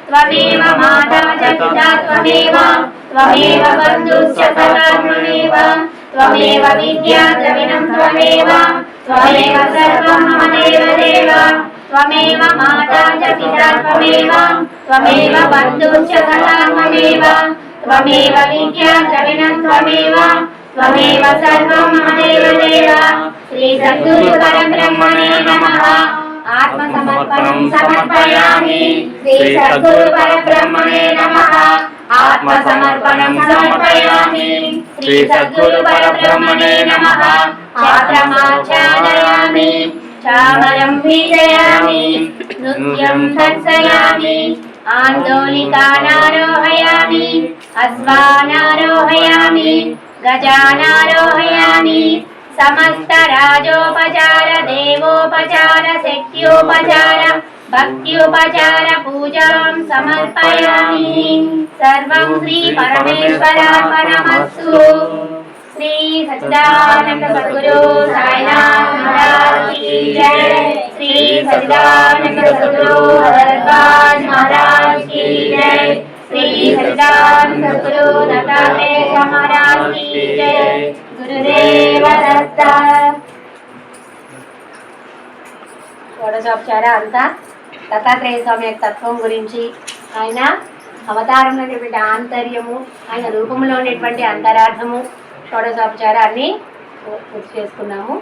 त्वमेव माता च पिता त्वमेव त्वमेव बन्धुश्च सखा त्वमेव त्वमेव विद्या द्रविणं त्वमेव त्वमेव सर्वं मम देवदेव त्वमेव माता च पिता त्वमेव त्वमेव बन्धुश्च सखा त्वमेव त्वमेव विद्या द्रविणं त्वमेव त्वमेव सर्वं मम देवदेव श्री सद्गुरु परब्रह्मणे नमः आत्मसमर्पणं समर्पयामि श्री सद्गुरु परब्रह्मणे नमः आत्मसमर्पणं समर्पयामि श्री सद्गुरु परब्रह्मणे नमः छात्रमाचारयामि चामरं वीजयामि नृत्यं दर्शयामि आन्दोलिकानारोहयामि अश्वानारोहयामि गजानारोहयामि समस्तराजोपचार देवोपचार शक्त्योपचार भक्त्योपचार पूजां समर्पयामि सर्वं श्री परमेश्वरार्पणमस्तु श्री सच्चिदानंद सद्गुरु साईनाथ महाराज की जय श्री सच्चिदानंद सद्गुरु हरदास महाराज की जय श्री सच्चिदानंद सद्गुरु दत्तात्रेय महाराज की जय गुरुदेव दत्त షోడశోపచార అంతా దత్తాత్రేయ స్వామి యొక్క తత్వం గురించి ఆయన అవతారంలో ఉన్నటువంటి ఆంతర్యము ఆయన రూపంలో ఉన్నటువంటి అంతరార్థము షోడశోపచారాన్ని పూర్తి చేసుకున్నాము.